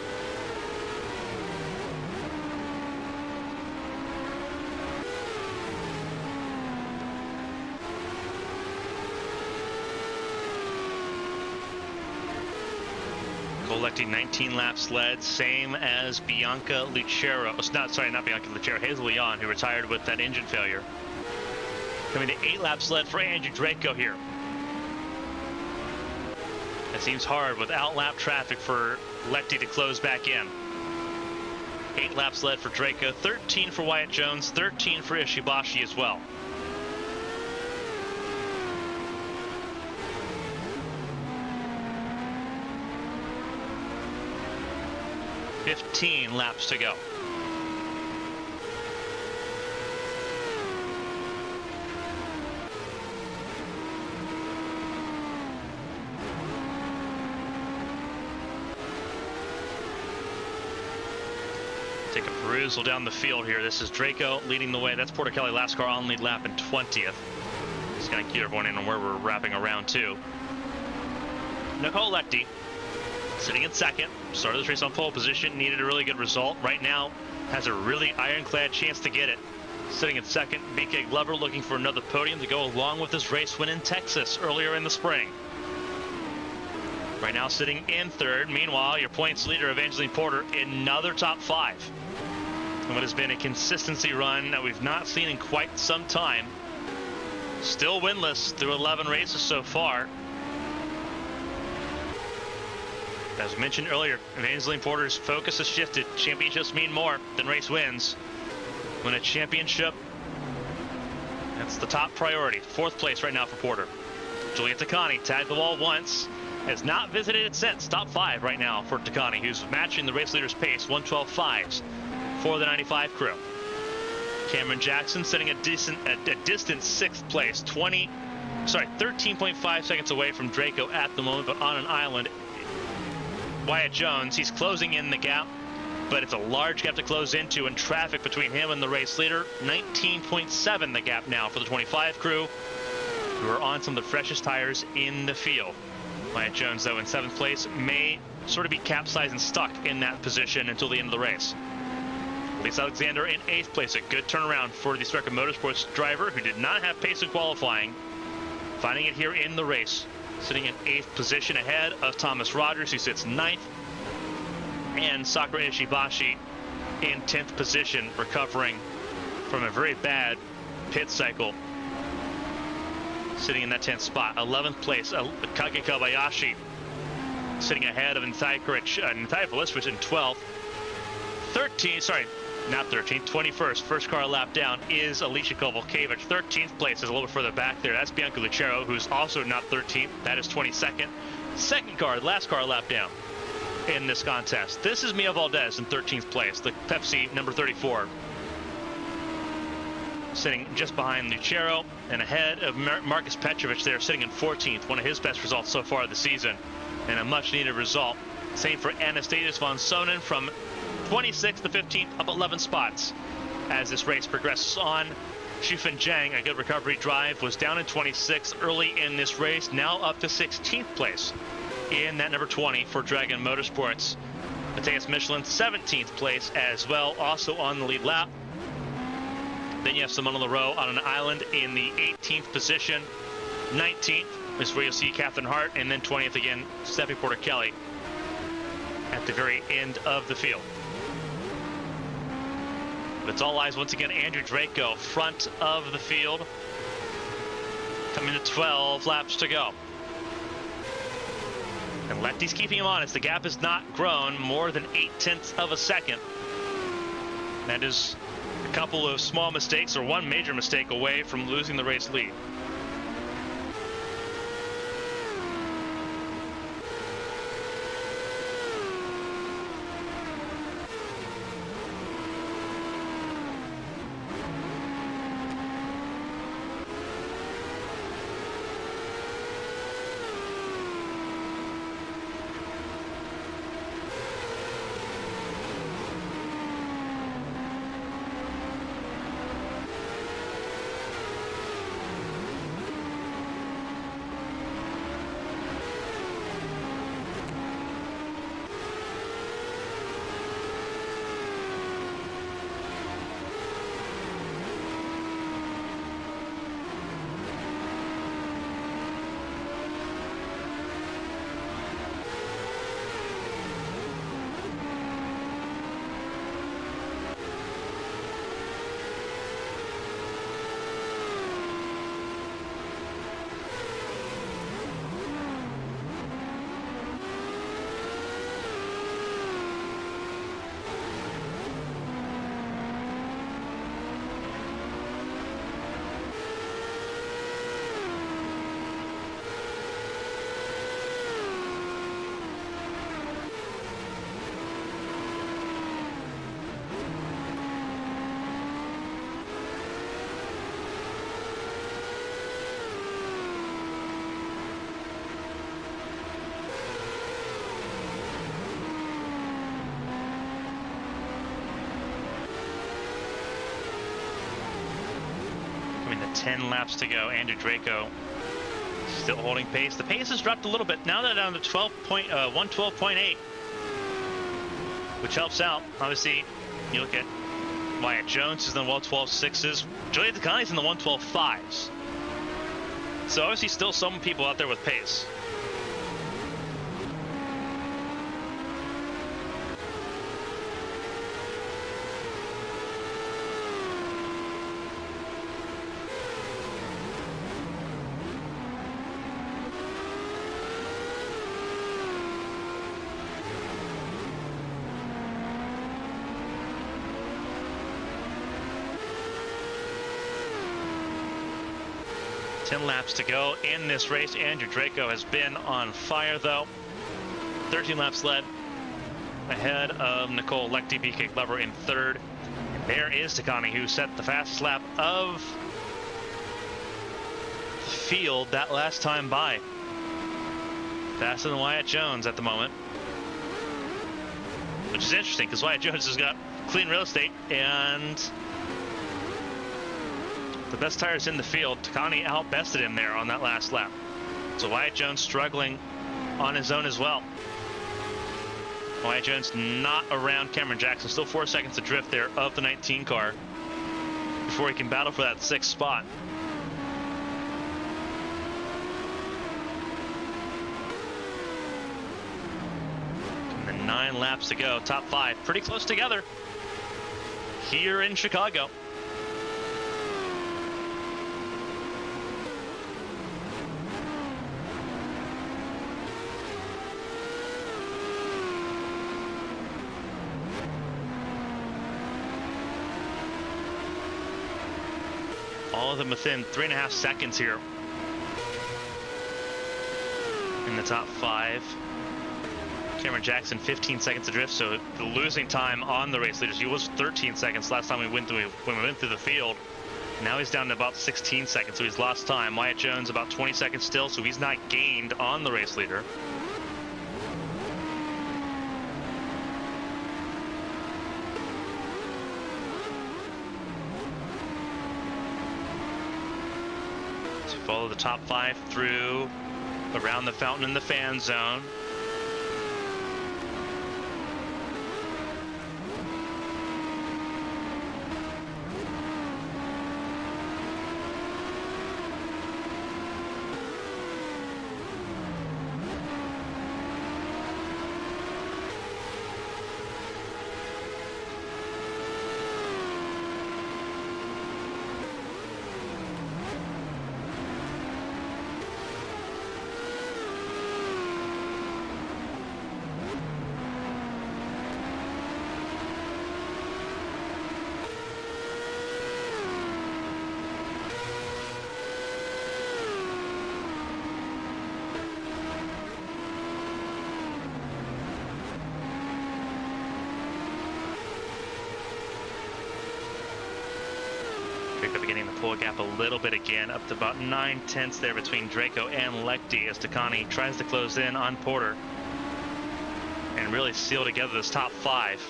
Lechty 19 laps led, same as Bianca Lucero. Not Bianca Lucero, Hazel Leon, who retired with that engine failure. Coming to 8 laps led for Andrew Draco here. It seems hard without lap traffic for Lechty to close back in. 8 laps led for Draco, 13 for Wyatt Jones, 13 for Ishibashi as well. (15 laps to go. Take a perusal down the field here. This is Draco leading the way. That's Porter Kelly, last car on lead lap in 20th. Just gonna cue everyone in on where we're wrapping around to. Nicole Lechty sitting in second. Started this race on pole position, needed a really good result. Right now has a really ironclad chance to get it. Sitting in second, BK Glover looking for another podium to go along with his race win in Texas earlier in the spring. Right now sitting in third. Meanwhile, your points leader, Evangeline Porter, another top 5. And what has been a consistency run that we've not seen in quite some time. Still winless through 11 races so far. As mentioned earlier, Evangeline Porter's focus has shifted. Championships mean more than race wins. Win a championship, that's the top priority. 4th place right now for Porter. Julia Takani tagged the wall once, has not visited it since. Top 5 right now for Takani, who's matching the race leader's pace, 1:12.5s for the 95 crew. Cameron Jackson sitting a distant 6th place, 13.5 seconds away from Draco at the moment, but on an island. Wyatt Jones, he's closing in the gap, but it's a large gap to close into, and traffic between him and the race leader. 19.7 the gap now for the 25 crew, who are on some of the freshest tires in the field. Wyatt Jones, though, in 7th place, may sort of be capsized and stuck in that position until the end of the race. Elise Alexander in 8th place, a good turnaround for the Striker Motorsports driver, who did not have pace in qualifying, finding it here in the race. Sitting in 8th position ahead of Thomas Rogers, who sits 9th, and Sakura Ishibashi in 10th position, recovering from a very bad pit cycle, sitting in that 10th spot. 11th place, Kage Kobayashi sitting ahead of Natalia Velisevich in 12th. 21st, first car lap down is Alicia Kovalkiewicz. 13th place is a little bit further back there. That's Bianca Lucero, who's also not 13th. That is 22nd. Second car, last car lap down in this contest. This is Mia Valdez in 13th place, the Pepsi number 34. Sitting just behind Lucero and ahead of Marcus Petrovic there, sitting in 14th. One of his best results so far this season, and a much needed result. Same for Anastasius von Sonen from 26th to 15th, up 11 spots as this race progresses on. Shufeng Zhang, a good recovery drive, was down in 26th early in this race, now up to 16th place in that number 20 for Dragon Motorsports. Mateus Michelin, 17th place as well, also on the lead lap. Then you have Simona Leroux on an island in the 18th position. 19th is where you'll see Catherine Hart, and then 20th again, Steffi Porter-Kelly at the very end of the field. But it's all eyes once again. Andrew Draco, front of the field, coming to 12 laps to go. And Letty's keeping him honest. The gap has not grown more than 0.8 of a second. That is a couple of small mistakes or one major mistake away from losing the race lead. Coming to 10 laps to go. Andrew Draco still holding pace. The pace has dropped a little bit. Now they're down to 112.8, which helps out. Obviously, you look at Wyatt Jones is in the 112.6s. Julia DeConnie's in the 112.5s. So obviously still some people out there with pace. Laps to go in this race. Andrew Draco has been on fire though. 13 laps led, ahead of Nicole Lechty, BK Glover in third. And there is DeConnie, who set the fastest lap of the field that last time by. Faster than Wyatt Jones at the moment, which is interesting because Wyatt Jones has got clean real estate and the best tires in the field. DeConnie outbested him there on that last lap. So Wyatt Jones struggling on his own as well. Wyatt Jones not around Cameron Jackson. Still 4 seconds to drift there of the 19 car before he can battle for that 6th spot. And then 9 laps to go. Top 5 pretty close together here in Chicago. All of them within 3.5 seconds here in the top 5. Cameron Jackson 15 seconds to drift, so the losing time on the race leaders. He was 13 seconds last time when we went through the field. Now he's down to about 16 seconds, so he's lost time. Wyatt Jones about 20 seconds still, so he's not gained on the race leader. Follow the top 5 through around the fountain in the fan zone. pull a gap a little bit again, up to about 9/10 there between Draco and Lecty as Takani tries to close in on Porter and really seal together this top 5.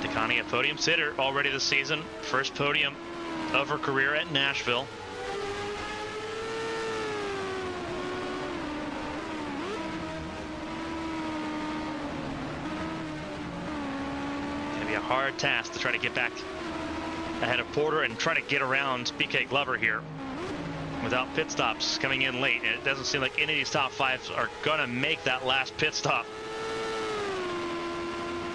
Takani, a podium sitter already this season, first podium of her career at Nashville. Gonna be a hard task to try to get back ahead of Porter and try to get around BK Glover here without pit stops coming in late. And it doesn't seem like any of these top 5s are gonna make that last pit stop.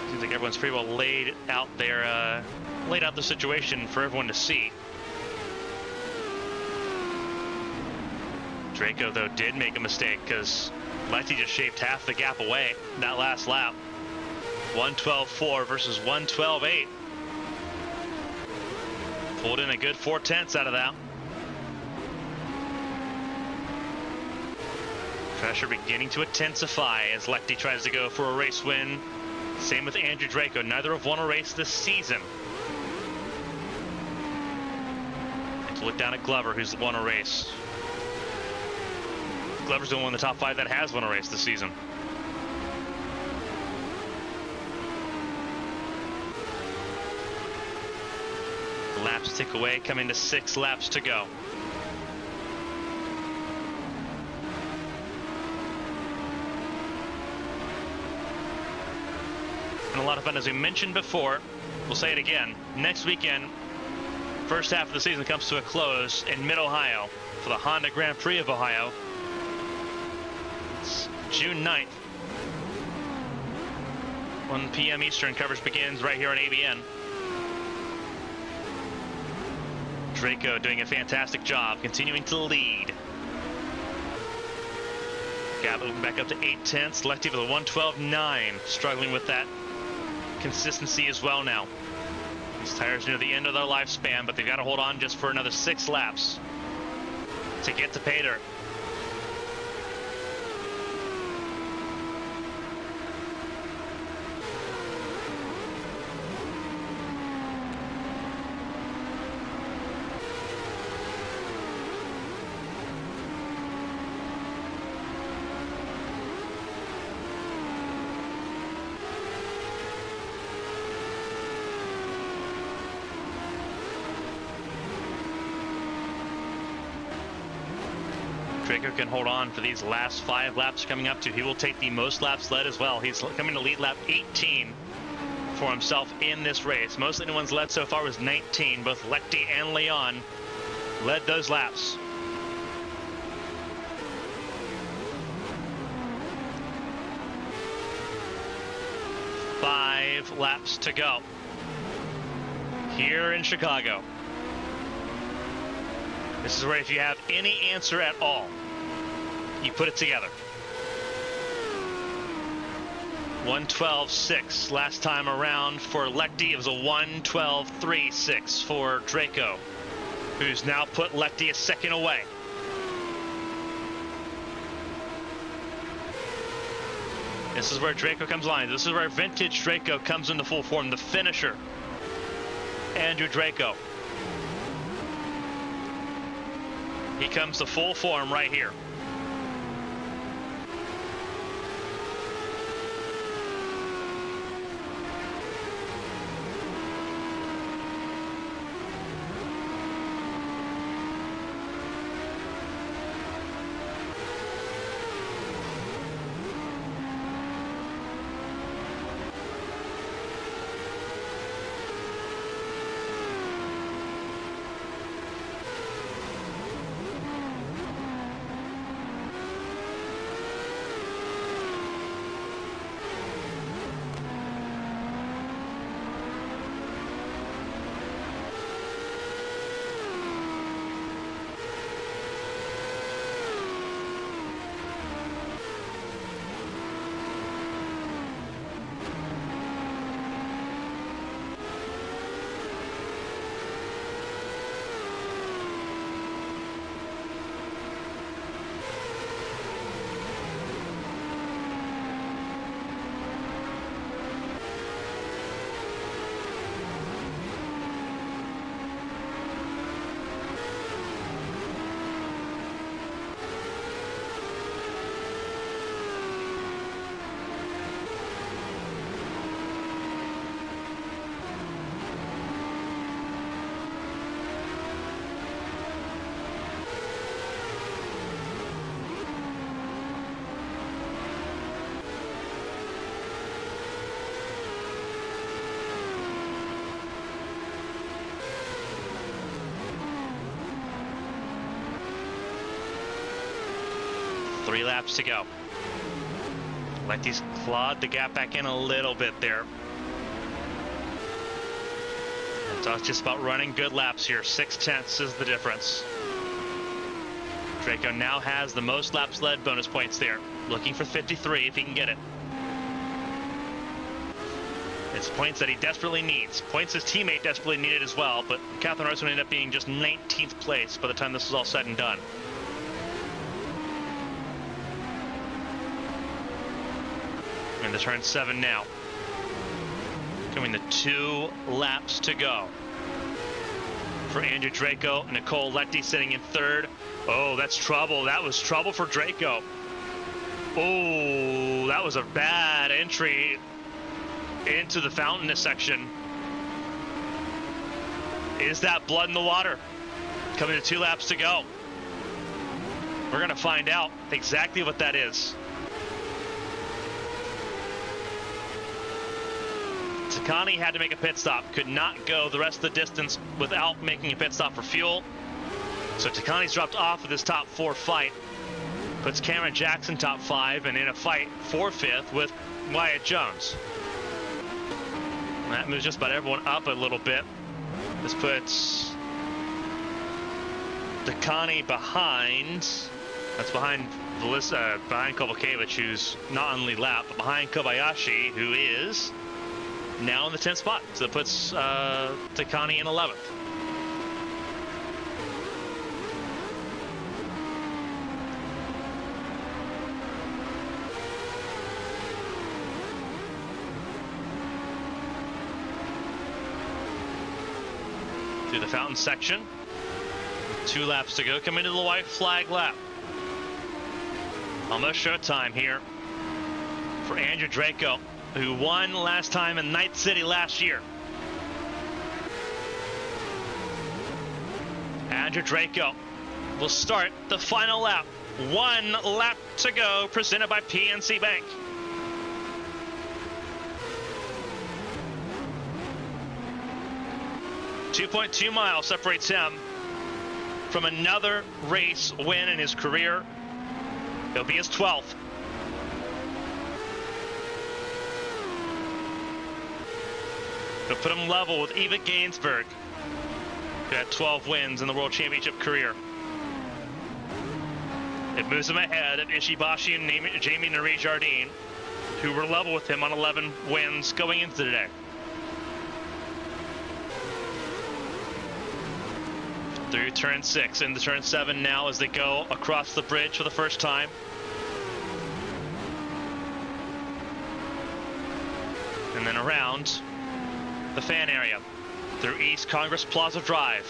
Seems like everyone's pretty well laid out the situation for everyone to see. Draco, though, did make a mistake because Lecty just shaved half the gap away that last lap. 1:12.4 versus 1:12.8. Pulled in a good 4/10 out of that. Pressure beginning to intensify as Lecty tries to go for a race win. Same with Andrew Draco. Neither have won a race this season. And to look down at Glover, who's won a race. Glover's the only one in the top 5 that has won a race this season. Laps tick away, coming to 6 laps to go. And a lot of fun, as we mentioned before. We'll say it again. Next weekend, first half of the season comes to a close in Mid-Ohio for the Honda Grand Prix of Ohio. It's June 9th. 1 p.m. Eastern. Coverage begins right here on ABN. Draco doing a fantastic job, continuing to lead. Gap moving back up to 8/10. Lecty with a 1:12.9, struggling with that consistency as well now. These tires near the end of their lifespan, but they've got to hold on just for another 6 laps to get to pay dirt. Draco can hold on for these last 5 laps coming up to. He will take the most laps led as well. He's coming to lead lap 18 for himself in this race. Most anyone's led so far was 19. Both Lecty and Leon led those laps. Five laps to go here in Chicago. This is where if you have any answer at all, you put it together. 1:12.6 last time around for Lecty. It was a 1:12.36 for Draco, who's now put Lecty a second away. This is where Draco comes alive. This is where vintage Draco comes into full form. The finisher, Andrew Draco. He comes to full form right here. 3 laps to go. Letty's clawed the gap back in a little bit there. So it's just about running good laps here. 6/10 is the difference. Draco now has the most laps led bonus points there. Looking for 53 if he can get it. It's points that he desperately needs. Points his teammate desperately needed as well, but Catherine Hart's going to end up being just 19th place by the time this is all said and done. In the turn 7 now. Coming to 2 laps to go. For Andrew Draco, Nicole Letty sitting in 3rd. Oh, that's trouble. That was trouble for Draco. Oh, that was a bad entry into the fountain section. Is that blood in the water? Coming to 2 laps to go. We're going to find out exactly what that is. Takani had to make a pit stop, could not go the rest of the distance without making a pit stop for fuel. So Takani's dropped off of this top 4 fight. Puts Cameron Jackson top 5 and in a fight for 5th with Wyatt Jones. That moves just about everyone up a little bit. This puts Takani behind. That's behind behind Kovalkiewicz, who's not on the lead lap, but behind Kobayashi, who is now in the 10th spot. So that puts Takani in 11th. Through the fountain section. 2 laps to go. Coming to the white flag lap. Almost showtime here for Andrew Draco, who won last time in Night City last year. Andrew Draco will start the final lap. 1 lap to go, presented by PNC Bank. .2 miles separates him from another race win in his career. It'll be his 12th. It'll put him level with Eva Gainsberg, who had 12 wins in the World Championship career. It moves him ahead of Ishibashi and Jamie Nari Jardine, who were level with him on 11 wins going into today. Through turn 6 into turn 7 now as they go across the bridge for the first time. And then around the fan area through East Congress Plaza Drive.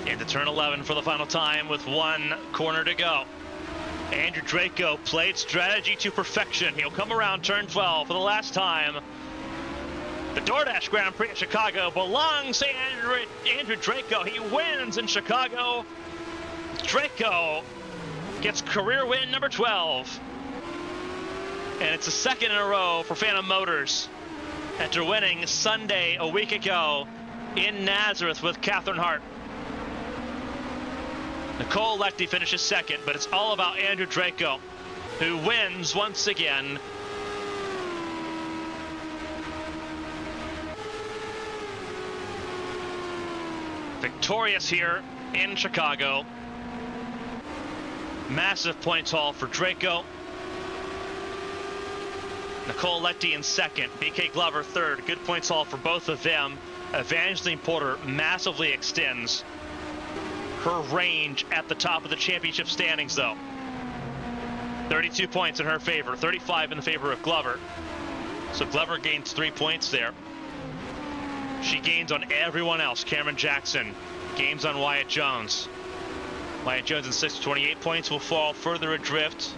Into turn 11 for the final time with 1 corner to go. Andrew Draco played strategy to perfection. He'll come around turn 12 for the last time. The DoorDash Grand Prix at Chicago belongs to Andrew Draco. He wins in Chicago. Draco gets career win number 12. And it's the 2nd in a row for Phantom Motors after winning Sunday a week ago in Nazareth with Catherine Hart. Nicole Letty finishes 2nd, but it's all about Andrew Draco, who wins once again. Victorious here in Chicago. Massive points haul for Draco. Nicole Letty in 2nd, BK Glover 3rd. Good points haul for both of them. Evangeline Porter massively extends her range at the top of the championship standings, though. 32 points in her favor, 35 in the favor of Glover. So Glover gains 3 points there. She gains on everyone else. Cameron Jackson gains on Wyatt Jones. Wyatt Jones in 6th, 28 points, will fall further adrift.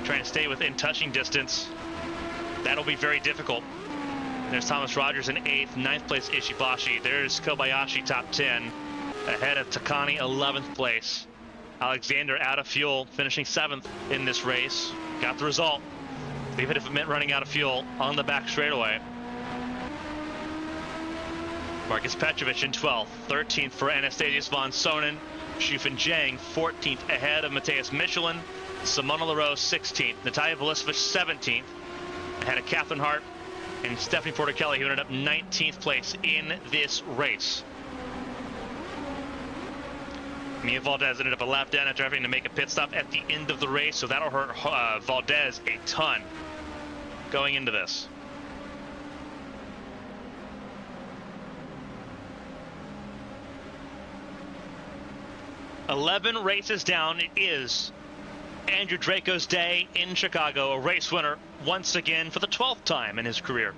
Trying to stay within touching distance. That'll be very difficult. There's Thomas Rogers in 8th, 9th place Ishibashi. There's Kobayashi top 10, ahead of Takani 11th place. Alexander out of fuel, finishing 7th in this race. Got the result, even if it meant running out of fuel on the back straightaway. Marcus Petrovich in 12th. 13th for Anastasius von Sonnen. Shufin Zhang 14th ahead of Mateus Michelin. Simona Leroux 16th. Natalia Velisevich 17th ahead of Catherine Hart and Stephanie Porter-Kelly, who ended up 19th place in this race. Mia Valdez ended up a lap down after having to make a pit stop at the end of the race, so that'll hurt Valdez a ton going into this. "11 races down, it is Andrew Draco's day in Chicago, a race winner once again for the 12th time in his career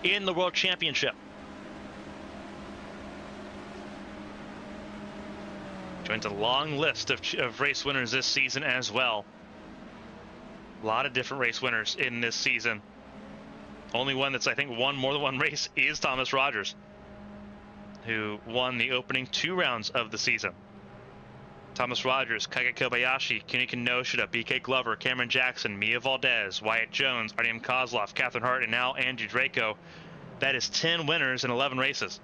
in the World Championship. Joins a long list of race winners this season as well. A lot of different race winners in this season. Only one that's, I think, won more than one race is Thomas Rogers, who won the opening 2 rounds of the season. Thomas Rogers, Kaiga Kobayashi, Kunika Noshida, BK Glover, Cameron Jackson, Mia Valdez, Wyatt Jones, Artyom Kozlov, Catherine Hart, and now Andrew Draco. That is 10 winners in 11 races.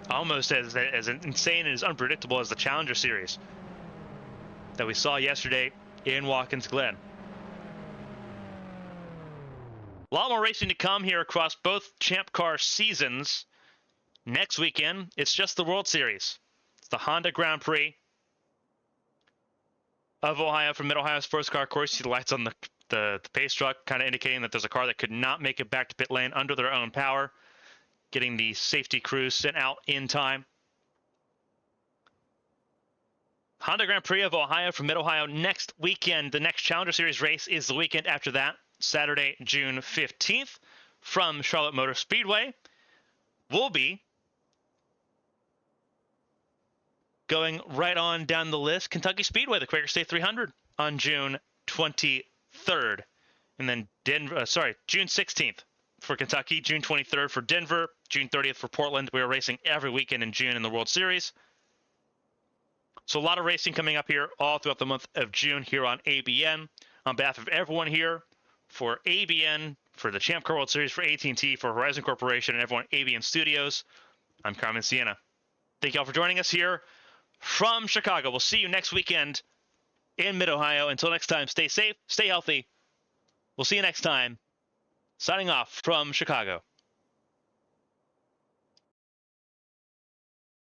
Almost as insane and as unpredictable as the Challenger Series that we saw yesterday in Watkins Glen. A lot more racing to come here across both Champ Car seasons. Next weekend, it's just the World Series. It's the Honda Grand Prix of Ohio from Mid-Ohio Sports Car Course. You see the lights on the pace truck, kind of indicating that there's a car that could not make it back to pit lane under their own power, getting the safety crews sent out in time. Honda Grand Prix of Ohio from Mid-Ohio next weekend. The next Challenger Series race is the weekend after that, Saturday, June 15th, from Charlotte Motor Speedway. We'll be going right on down the list, Kentucky Speedway, the Quaker State 300 on June 23rd. And then June 16th for Kentucky, June 23rd for Denver, June 30th for Portland. We are racing every weekend in June in the World Series. So a lot of racing coming up here all throughout the month of June here on ABN. On behalf of everyone here for ABN, for the Champ Car World Series, for AT&T, for Horizon Corporation, and everyone at ABN Studios, I'm Carmen Sienna. Thank you all for joining us here from Chicago. We'll see you next weekend in Mid-Ohio. Until next time, stay safe, stay healthy. We'll see you next time. Signing off from Chicago.